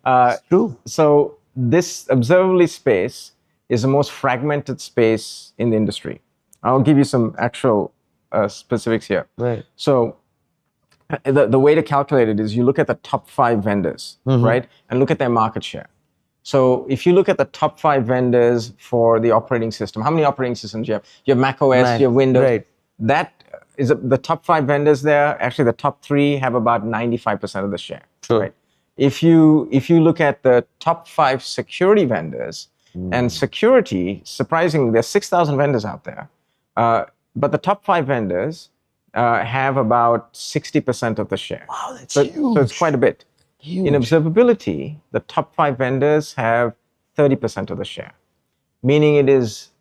It's true. So this observability space is the most fragmented space in the industry. I'll give you some actual specifics here. Right. So the way to calculate it is you look at the top 5 vendors, right? And look at their market share. So if you look at the top 5 vendors for the operating system, how many operating systems you have? You have Mac OS, you have Windows. Right. That is the top 5 vendors there. Actually, the top 3 have about 95% of the share. Sure. Right? If you look at the top 5 security vendors, and security, surprisingly, there's 6,000 vendors out there. But the top 5 vendors have about 60% of the share. Wow, that's huge. So it's quite a bit. Huge. In observability, the top 5 vendors have 30% of the share, meaning it is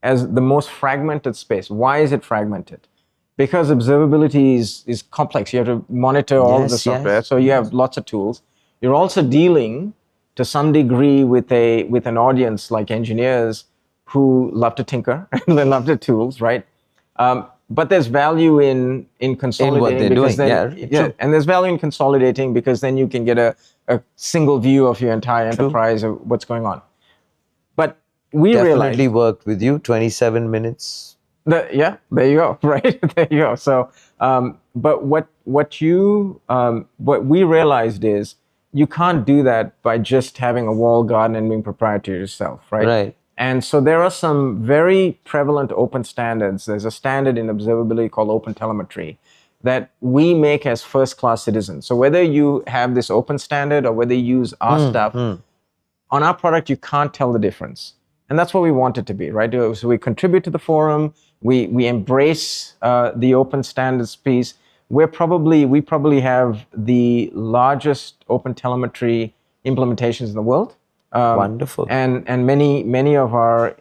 as the most fragmented space. Why is it fragmented? Because observability is complex. You have to monitor all of the software, so you have lots of tools. You're also dealing to some degree with an audience like engineers who love to tinker and they love the tools, right? But there's value in consolidating. In what they're because doing, then, and there's value in consolidating because then you can get a single view of your entire enterprise of what's going on. But we definitely worked with you, 27 minutes. There you go, right? There you go. So, but what we realized is you can't do that by just having a walled garden and being proprietary yourself, right? Right. And so there are some very prevalent open standards. There's a standard in observability called open telemetry that we make as first-class citizens. So whether you have this open standard or whether you use our stuff, on our product, you can't tell the difference. And that's what we want it to be, right? So we contribute to the forum, we embrace the open standards piece. We probably have the largest open telemetry implementations in the world. Wonderful. And many of our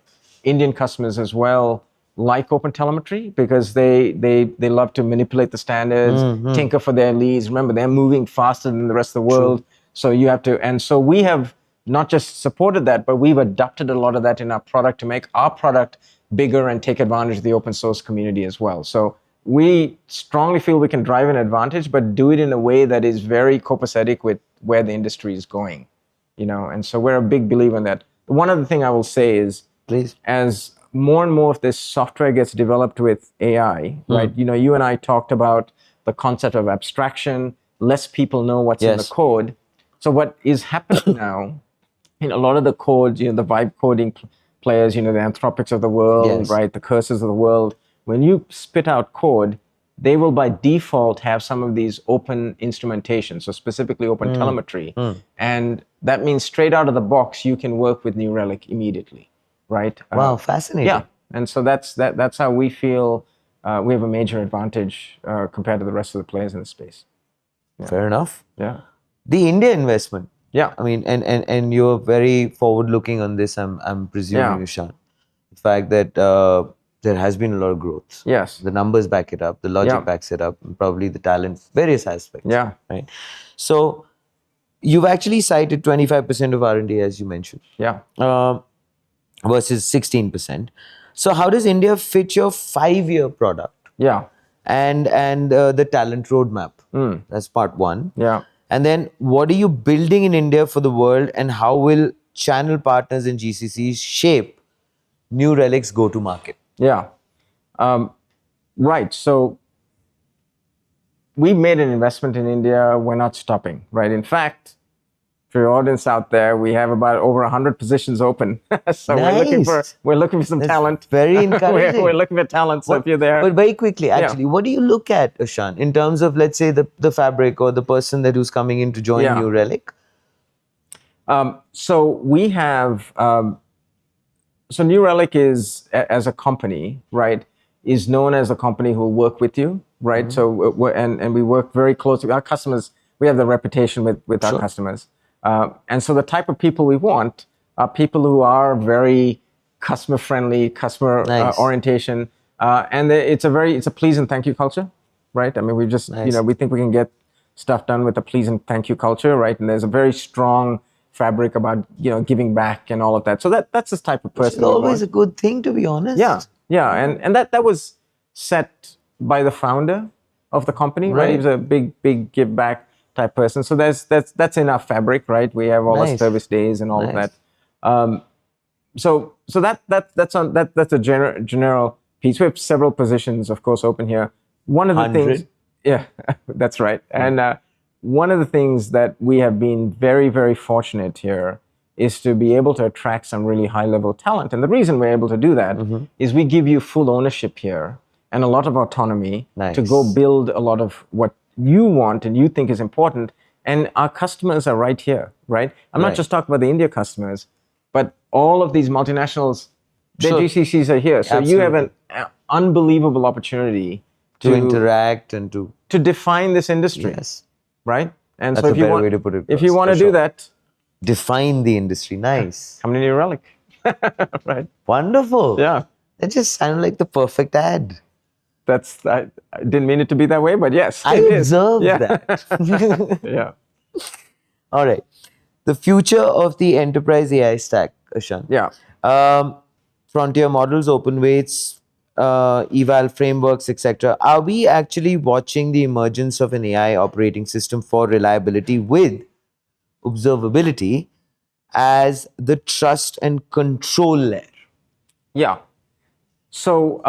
Indian customers as well like open telemetry because they love to manipulate the standards, tinker for their leads. Remember, they're moving faster than the rest of the world. So you have to, and so we have not just supported that, but we've adopted a lot of that in our product to make our product bigger and take advantage of the open source community as well. So we strongly feel we can drive an advantage, but do it in a way that is very copacetic with where the industry is going, and so we're a big believer in that. One other thing I will say is, Please. as more and more of this software gets developed with AI, right? You and I talked about the concept of abstraction. Less people know what's in the code. So what is happening now, in a lot of the code, the vibe coding players, the Anthropics of the world, right? The Cursors of the world. When you spit out code, they will by default have some of these open instrumentation, so specifically open telemetry. And that means straight out of the box, you can work with New Relic immediately, right? Wow, fascinating. Yeah, and so that's how we feel we have a major advantage compared to the rest of the players in the space. Yeah. Fair enough. Yeah. The India investment. Yeah. I mean, and you're very forward-looking on this, I'm presuming, Ashan. The fact that there has been a lot of growth. Yes. The numbers back it up, the logic backs it up, and probably the talent, various aspects. Yeah. Right. So you've actually cited 25% of R&D, as you mentioned. Yeah. Versus 16%. So how does India fit your 5-year product? Yeah. And the talent roadmap? That's part one. Yeah. And then what are you building in India for the world, and how will channel partners and GCCs shape New Relic's go-to-market? Yeah. Right. So we made an investment in India. We're not stopping, right? In fact, for your audience out there, we have about over 100 positions open. So we're looking for some talent. Very encouraging. we're looking for talent. So if you're there. But very quickly, actually, what do you look at, Ashan, in terms of, let's say, the fabric or the person who's coming in to join New Relic? So we have, so New Relic is, as a company, right, is known as a company who will work with you, right? So, we work very closely with our customers. We have the reputation with our customers. And so the type of people we want are people who are very customer friendly, customer orientation. And it's a please and thank you culture, right? I mean, we just, we think we can get stuff done with a please and thank you culture, right? And there's a very strong fabric about, giving back and all of that. So that's the type of person. It's always a good thing, to be honest. Yeah. Yeah. And that was set by the founder of the company, right? He was a big give back type person. So that's in our fabric, right? We have all our service days and all of that. So that's a general piece. We have several positions, of course, open here. One of the 100? things, yeah, that's right. And one of the things that we have been very, very fortunate here is to be able to attract some really high level talent. And the reason we're able to do that is we give you full ownership here and a lot of autonomy to go build a lot of what you want and you think is important. And our customers are right here, right? I'm not just talking about the India customers, but all of these multinationals, their GCCs are here. So you have an unbelievable opportunity to interact and to define this industry. Yes. Right? And That's so if you want, way to put it. If you want to do that, define the industry. Nice. Come to New Relic. Right? Wonderful. Yeah. That just sounded like the perfect ad. I didn't mean it to be that way, but yes. I observed that. Yeah. All right. The future of the enterprise AI stack, Ashan. Yeah. Frontier models, open weights, eval frameworks, etc. Are we actually watching the emergence of an AI operating system for reliability with observability as the trust and control layer? Yeah. So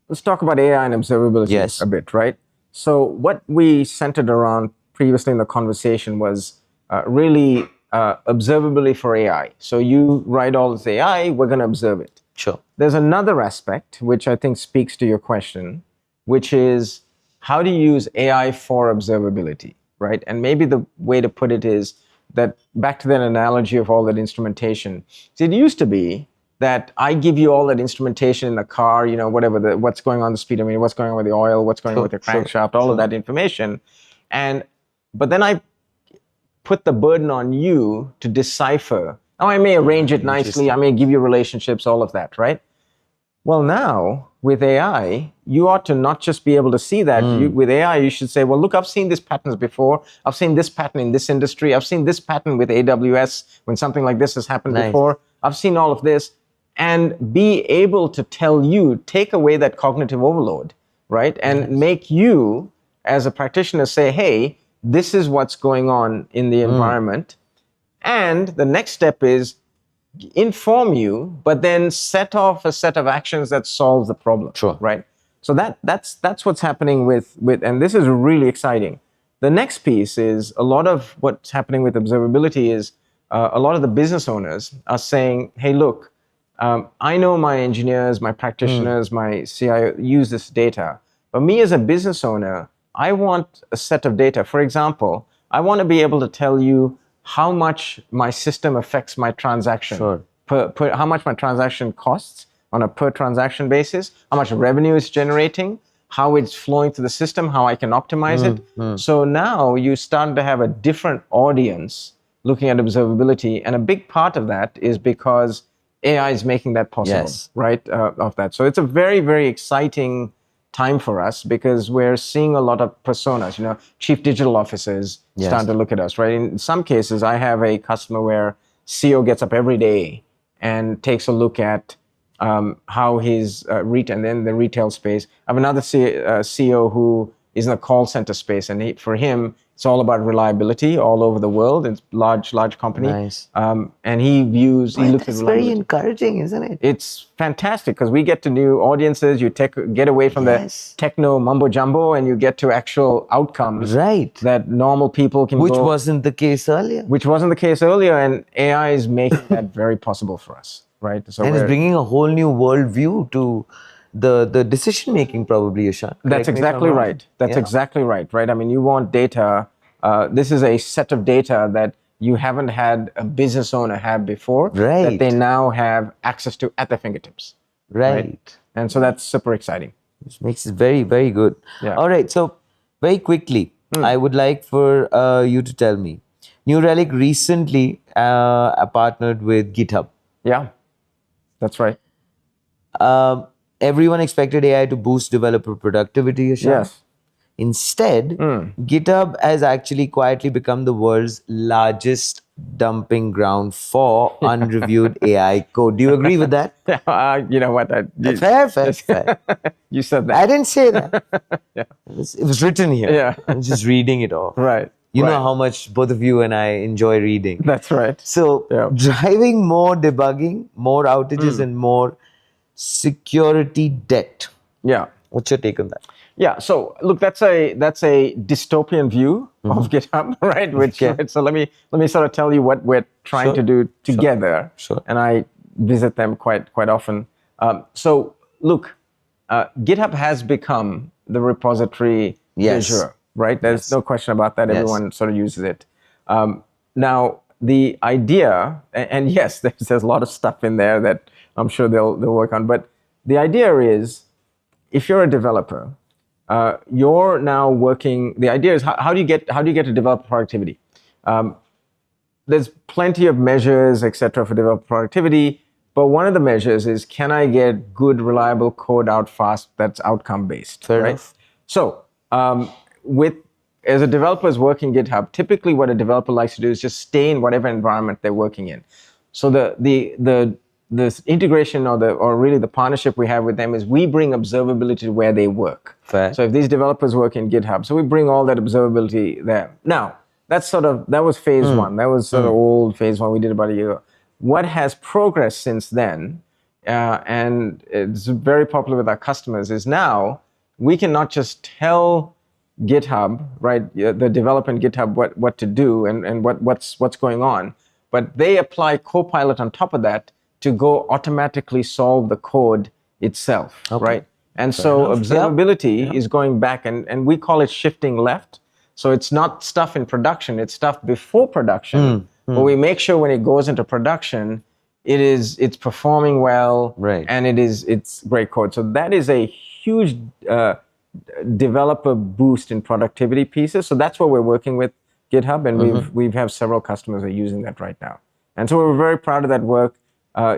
let's talk about AI and observability a bit, right? So what we centered around previously in the conversation was really observability for AI. So you write all this AI, we're going to observe it. Sure. There's another aspect which I think speaks to your question, which is how do you use AI for observability, right? And maybe the way to put it is that back to that analogy of all that instrumentation. So it used to be that I give you all that instrumentation in the car, whatever, what's going on the speedometer, what's going on with the oil, what's going on with the crankshaft, all of that information. But then I put the burden on you to decipher. Now, I may arrange it nicely, I may give you relationships, all of that, right? Well, now with AI, you ought to not just be able to see that. With AI, you should say, well, look, I've seen these patterns before. I've seen this pattern in this industry. I've seen this pattern with AWS when something like this has happened before. I've seen all of this. And be able to tell you, take away that cognitive overload, right? And make you, as a practitioner, say, hey, this is what's going on in the environment. And the next step is inform you, but then set off a set of actions that solve the problem, right? So that's what's happening with, and this is really exciting. The next piece is a lot of what's happening with observability is a lot of the business owners are saying, hey, look, I know my engineers, my practitioners, my CIO use this data, but me as a business owner, I want a set of data. For example, I want to be able to tell you how much my system affects my transaction, how much my transaction costs on a per transaction basis, how much revenue it's generating, how it's flowing through the system, how I can optimize it. So now you start to have a different audience looking at observability, and a big part of that is because AI is making that possible, right? Of that. So it's a very, very exciting time for us because we're seeing a lot of personas, chief digital officers starting to look at us, right? In some cases, I have a customer where CEO gets up every day and takes a look at how his retail, and then the retail space. I have another CEO who is in the call center space, and for him, it's all about reliability all over the world. It's large company. And he looks at reliability. It's very encouraging, isn't it? It's fantastic because we get to new audiences. You get away from the techno mumbo jumbo, and you get to actual outcomes that normal people can Which wasn't the case earlier. And AI is making that very possible for us, right? So and it's bringing a whole new worldview to the decision making, probably, Ashan. That's exactly right. Exactly right. I mean, you want data. This is a set of data that you haven't had a business owner have before, that they now have access to at their fingertips. Right. And so that's super exciting. Which makes it very, very good. All right. So very quickly, I would like for you to tell me, New Relic recently partnered with GitHub. Yeah, that's right. Everyone expected AI to boost developer productivity, Ashan. Yes. Instead, GitHub has actually quietly become the world's largest dumping ground for unreviewed AI code. Do you agree with that? You know what? Fair. You said that. I didn't say that. It was written here. I'm just reading it off. Right. You know how much both of you and I enjoy reading. That's right. So, driving more debugging, more outages, and more security debt. Yeah. What's your take on that? Yeah. So look, that's a dystopian view of GitHub, right? So let me sort of tell you what we're trying to do together. And I visit them quite often. So look, GitHub has become the repository du jour, right? There's no question about that. Everyone sort of uses it. Now the idea, and yes, there's a lot of stuff in there that I'm sure they'll work on. But the idea is, if you're a developer, you're now working. The idea is how do you get to developer productivity? There's plenty of measures, etc., for developer productivity. But one of the measures is, can I get good, reliable code out fast that's outcome based? Fair enough. So as a developer is working GitHub, typically what a developer likes to do is just stay in whatever environment they're working in. So the integration or really the partnership we have with them is we bring observability to where they work. Fair. So if these developers work in GitHub, so we bring all that observability there. Now, that was phase one. That was sort of old phase one we did about a year ago. What has progressed since then, and it's very popular with our customers, is now we can not just tell GitHub, right, the developer in GitHub what to do and what's going on, but they apply Copilot on top of that to go automatically solve the code itself, right? And so observability is going back, and we call it shifting left. So it's not stuff in production, it's stuff before production, but we make sure when it goes into production, it's performing well, and it's great code. So that is a huge developer boost in productivity pieces. So that's what we're working with GitHub, and we have several customers who are using that right now. And so we're very proud of that work.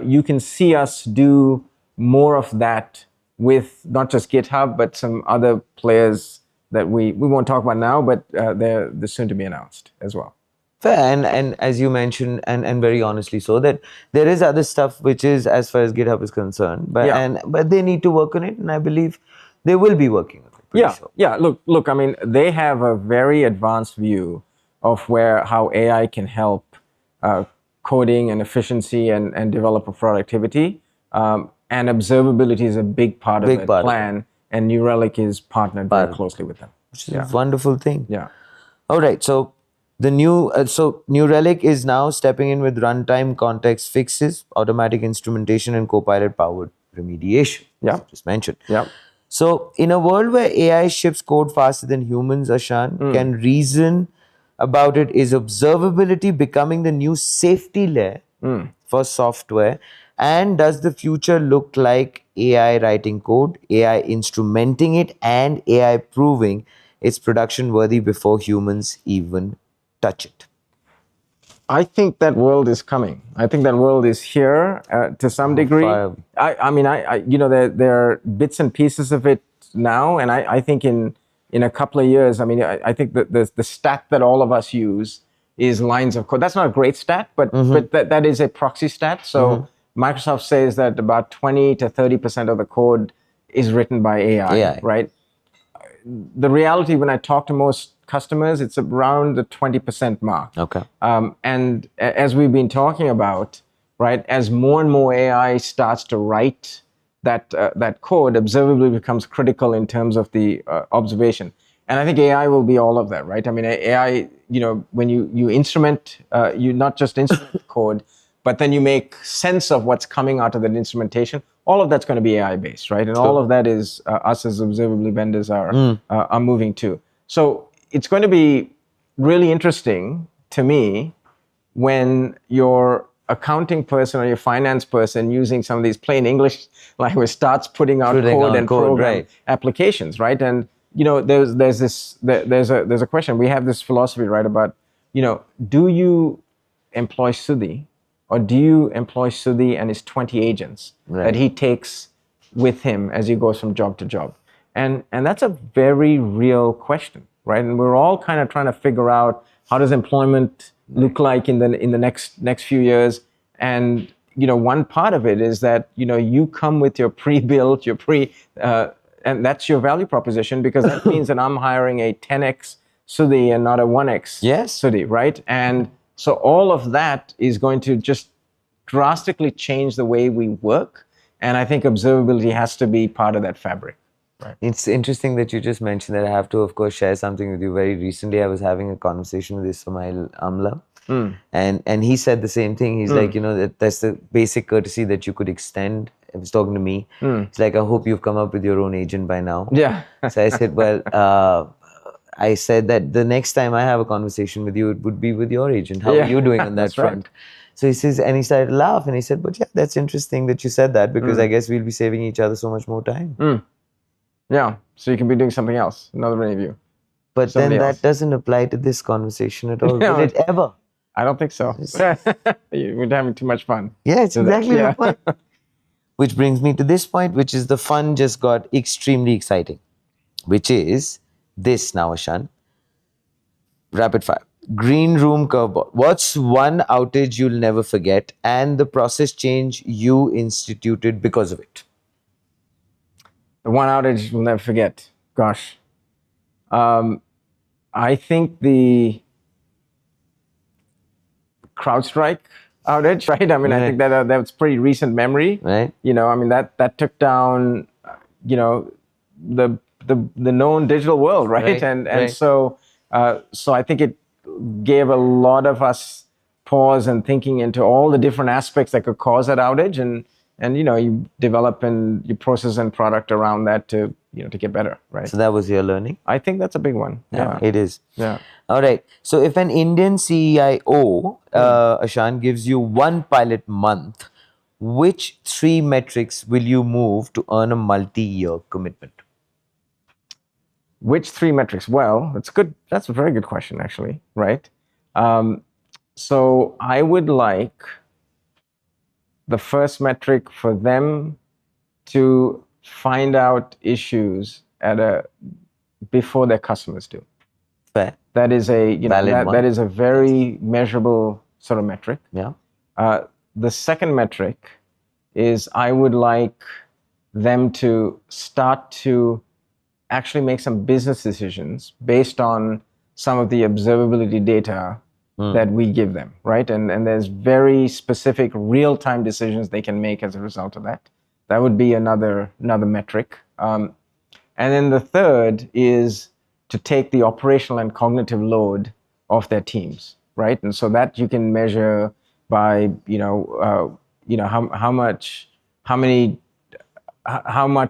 You can see us do more of that with not just GitHub, but some other players that we won't talk about now, but they're soon to be announced as well. Fair. And as you mentioned, and very honestly so, that there is other stuff which is, as far as GitHub is concerned, but they need to work on it, and I believe they will be working on it. Yeah, sure. yeah. Look. I mean, they have a very advanced view of how AI can help coding and efficiency and developer productivity. And observability is a big part of that plan. And New Relic is partnered very closely with them, which is a wonderful thing. Yeah. All right. So the New Relic is now stepping in with runtime context fixes, automatic instrumentation, and copilot powered remediation. Yeah. As I just mentioned. Yeah. So in a world where AI ships code faster than humans, Ashan, can reason about it, is observability becoming the new safety layer for software? And does the future look like AI writing code, AI instrumenting it, and AI proving it's production worthy before humans even touch it? I think that world is coming. I think that world is here to some degree. I mean, there are bits and pieces of it now, and I think in a couple of years, I mean, I think that the stat that all of us use is lines of code. That's not a great stat, but that is a proxy stat. So Microsoft says that about 20 to 30% of the code is written by AI, right? The reality, when I talk to most customers, it's around the 20% mark. Okay. And as we've been talking about, right, as more and more AI starts to write that code, observability becomes critical in terms of the observation. And I think AI will be all of that, right? I mean, AI, when you instrument, you not just instrument the code, but then you make sense of what's coming out of that instrumentation. All of that's going to be AI based, right? And all of that is us as observability vendors are moving to. So it's going to be really interesting to me when your accounting person or your finance person using some of these plain English language starts putting out code and program applications, right? And there's a question. We have this philosophy, right, about do you employ Sudhi, or do you employ Sudhi and his 20 agents that he takes with him as he goes from job to job? And that's a very real question, right? And we're all kind of trying to figure out, how does employment look like in the next few years? And one part of it is that you come with your pre-built, and that's your value proposition, because that means that I'm hiring a 10x Sudhi and not a 1x Sudhi, right? And so all of that is going to just drastically change the way we work. And I think observability has to be part of that fabric. Right. It's interesting that you just mentioned that. I have to, of course, share something with you. Very recently, I was having a conversation with Ismail Amla, and he said the same thing. He's like, that's the basic courtesy that you could extend. He was talking to me. It's like, I hope you've come up with your own agent by now. Yeah. So I said, well, I said that the next time I have a conversation with you, it would be with your agent. How are you doing on that front? Right. So he says, and he started to laugh, and he said, but yeah, that's interesting that you said that, because I guess we'll be saving each other so much more time. Yeah, so you can be doing something else, another review. But then that doesn't apply to this conversation at all. Will it ever? I don't think so. We're having too much fun. Yeah, it's exactly the point. Which brings me to this point, which is the fun just got extremely exciting, which is this now, Ashan. Rapid fire. Green room curveball. What's one outage you'll never forget and the process change you instituted because of it? The one outage we'll never forget. Gosh. I think the CrowdStrike outage, right? I mean, I think that was pretty recent memory. Right. I mean, that took down, the known digital world, right? And so I think it gave a lot of us pause and thinking into all the different aspects that could cause that outage, and you develop and you process and product around that to get better, right? So that was your learning? I think that's a big one. Yeah. It is. Yeah. All right. So if an Indian CIO, Ashan, gives you one pilot month, which 3 metrics will you move to earn a multi-year commitment? Which 3 metrics? Well, that's a very good question, actually, right? So I would like the first metric for them to find out issues before their customers do. Fair. That is a Valid one. that is a very measurable sort of metric. Yeah. The second metric is I would like them to start to actually make some business decisions based on some of the observability data that we give them, right? And there's very specific real-time decisions they can make as a result of that. That would be another metric. And then the third is to take the operational and cognitive load of their teams, right? And so that you can measure by how much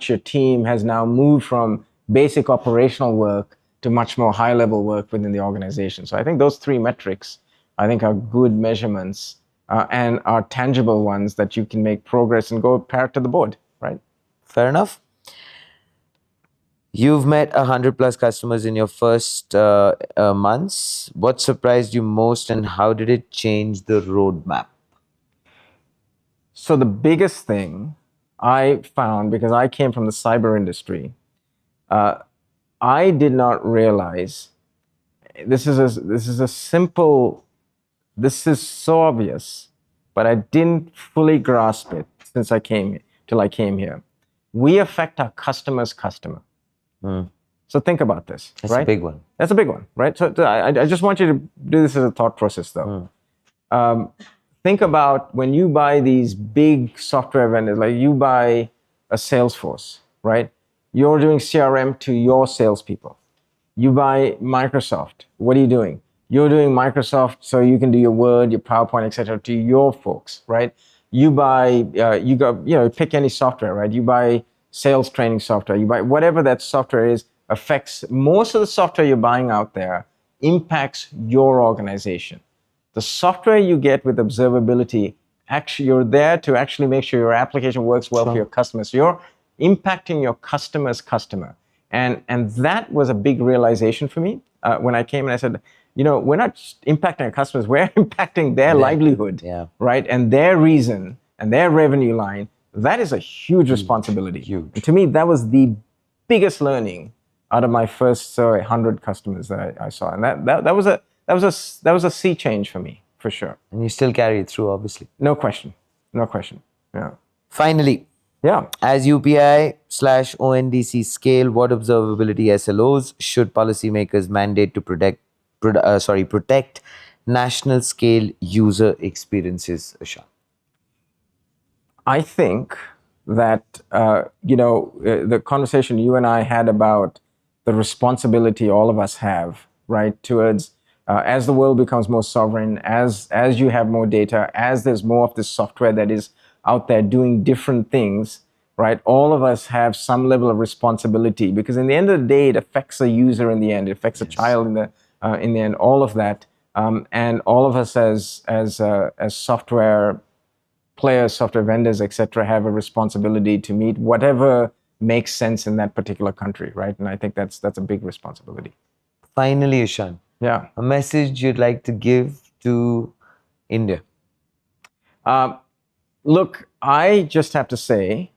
your team has now moved from basic operational work to much more high-level work within the organization. So I think those three metrics, I think, are good measurements and are tangible ones that you can make progress and go parrot to the board, right? Fair enough. You've met 100+ customers in your first months. What surprised you most, and how did it change the roadmap? So the biggest thing I found, because I came from the cyber industry, I did not realize this is so obvious, but I didn't fully grasp it till I came here. We affect our customer's customer. So think about this. That's right? a big one. That's a big one, right? So I just want you to do this as a thought process, though. Think about when you buy these big software vendors, like you buy a Salesforce, right? You're doing CRM to your salespeople. You buy Microsoft. What are you doing? You're doing Microsoft so you can do your Word, your PowerPoint, etc. to your folks, right? You buy, pick any software, right? You buy sales training software. You buy whatever that software is. Affects most of the software you're buying out there impacts your organization. The software you get with observability, actually, you're there to actually make sure your application works well for your customers. So you're impacting your customer's customer. And that was a big realization for me when I came and I said, we're not just impacting our customers, we're impacting their livelihood, right? And their reason and their revenue line. That is a huge responsibility. Huge. And to me, that was the biggest learning out of my first 100 customers that I saw. And that was a sea change for me, for sure. And you still carry it through, obviously. No question. Yeah. Finally, as UPI/ONDC scale, what observability SLOs should policymakers mandate to protect national scale user experiences, Ashan? I think that, the conversation you and I had about the responsibility all of us have, right, towards as the world becomes more sovereign, as you have more data, as there's more of this software that is out there doing different things, right? All of us have some level of responsibility, because in the end of the day, it affects a user in the end, it affects a child in the end, all of that, and all of us as software players, software vendors, etc., have a responsibility to meet whatever makes sense in that particular country, right? And I think that's a big responsibility. Finally, Ashan, a message you'd like to give to India? Look, I just have to say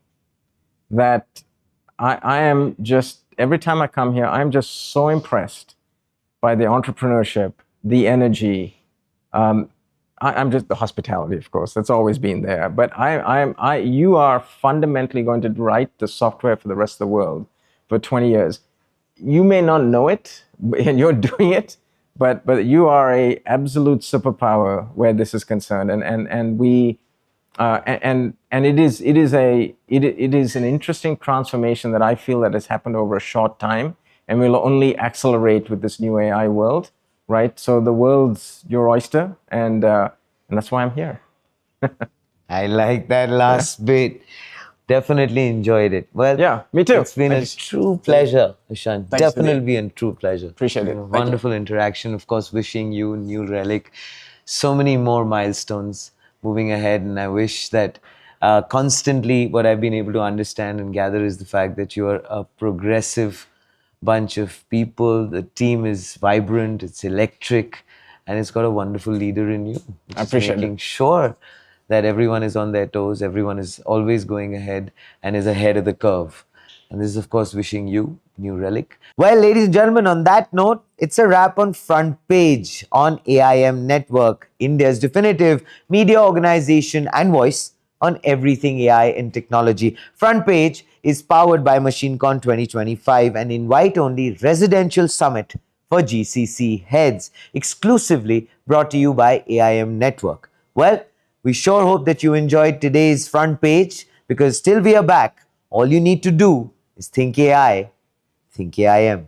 that I am just, every time I come here, I'm just so impressed by the entrepreneurship, the energy. I'm just the hospitality, of course, that's always been there. But you are fundamentally going to write the software for the rest of the world for 20 years. You may not know it, and you're doing it, but you are a absolute superpower where this is concerned, and we. And it is an interesting transformation that I feel that has happened over a short time, and will only accelerate with this new AI world, right? So the world's your oyster, and that's why I'm here. I like that last bit. Definitely enjoyed it. Well, yeah, me too. It's been a true pleasure, Ashan. Definitely been a true pleasure. Appreciate it. Wonderful interaction. Of course, wishing you, New Relic, so many more milestones moving ahead. And I wish that constantly what I've been able to understand and gather is the fact that you are a progressive bunch of people. The team is vibrant, it's electric, and it's got a wonderful leader in you. I appreciate making sure that everyone is on their toes, everyone is always going ahead and is ahead of the curve. And this is, of course, wishing you new Relic. Well, ladies and gentlemen, on that note, it's a wrap on Front Page on AIM Network, India's definitive media organization and voice on everything AI and technology. Front Page is powered by MachineCon 2025, an invite-only residential summit for GCC heads, exclusively brought to you by AIM Network. Well, we sure hope that you enjoyed today's Front Page, because till we are back, all you need to do is think AI, think AIM.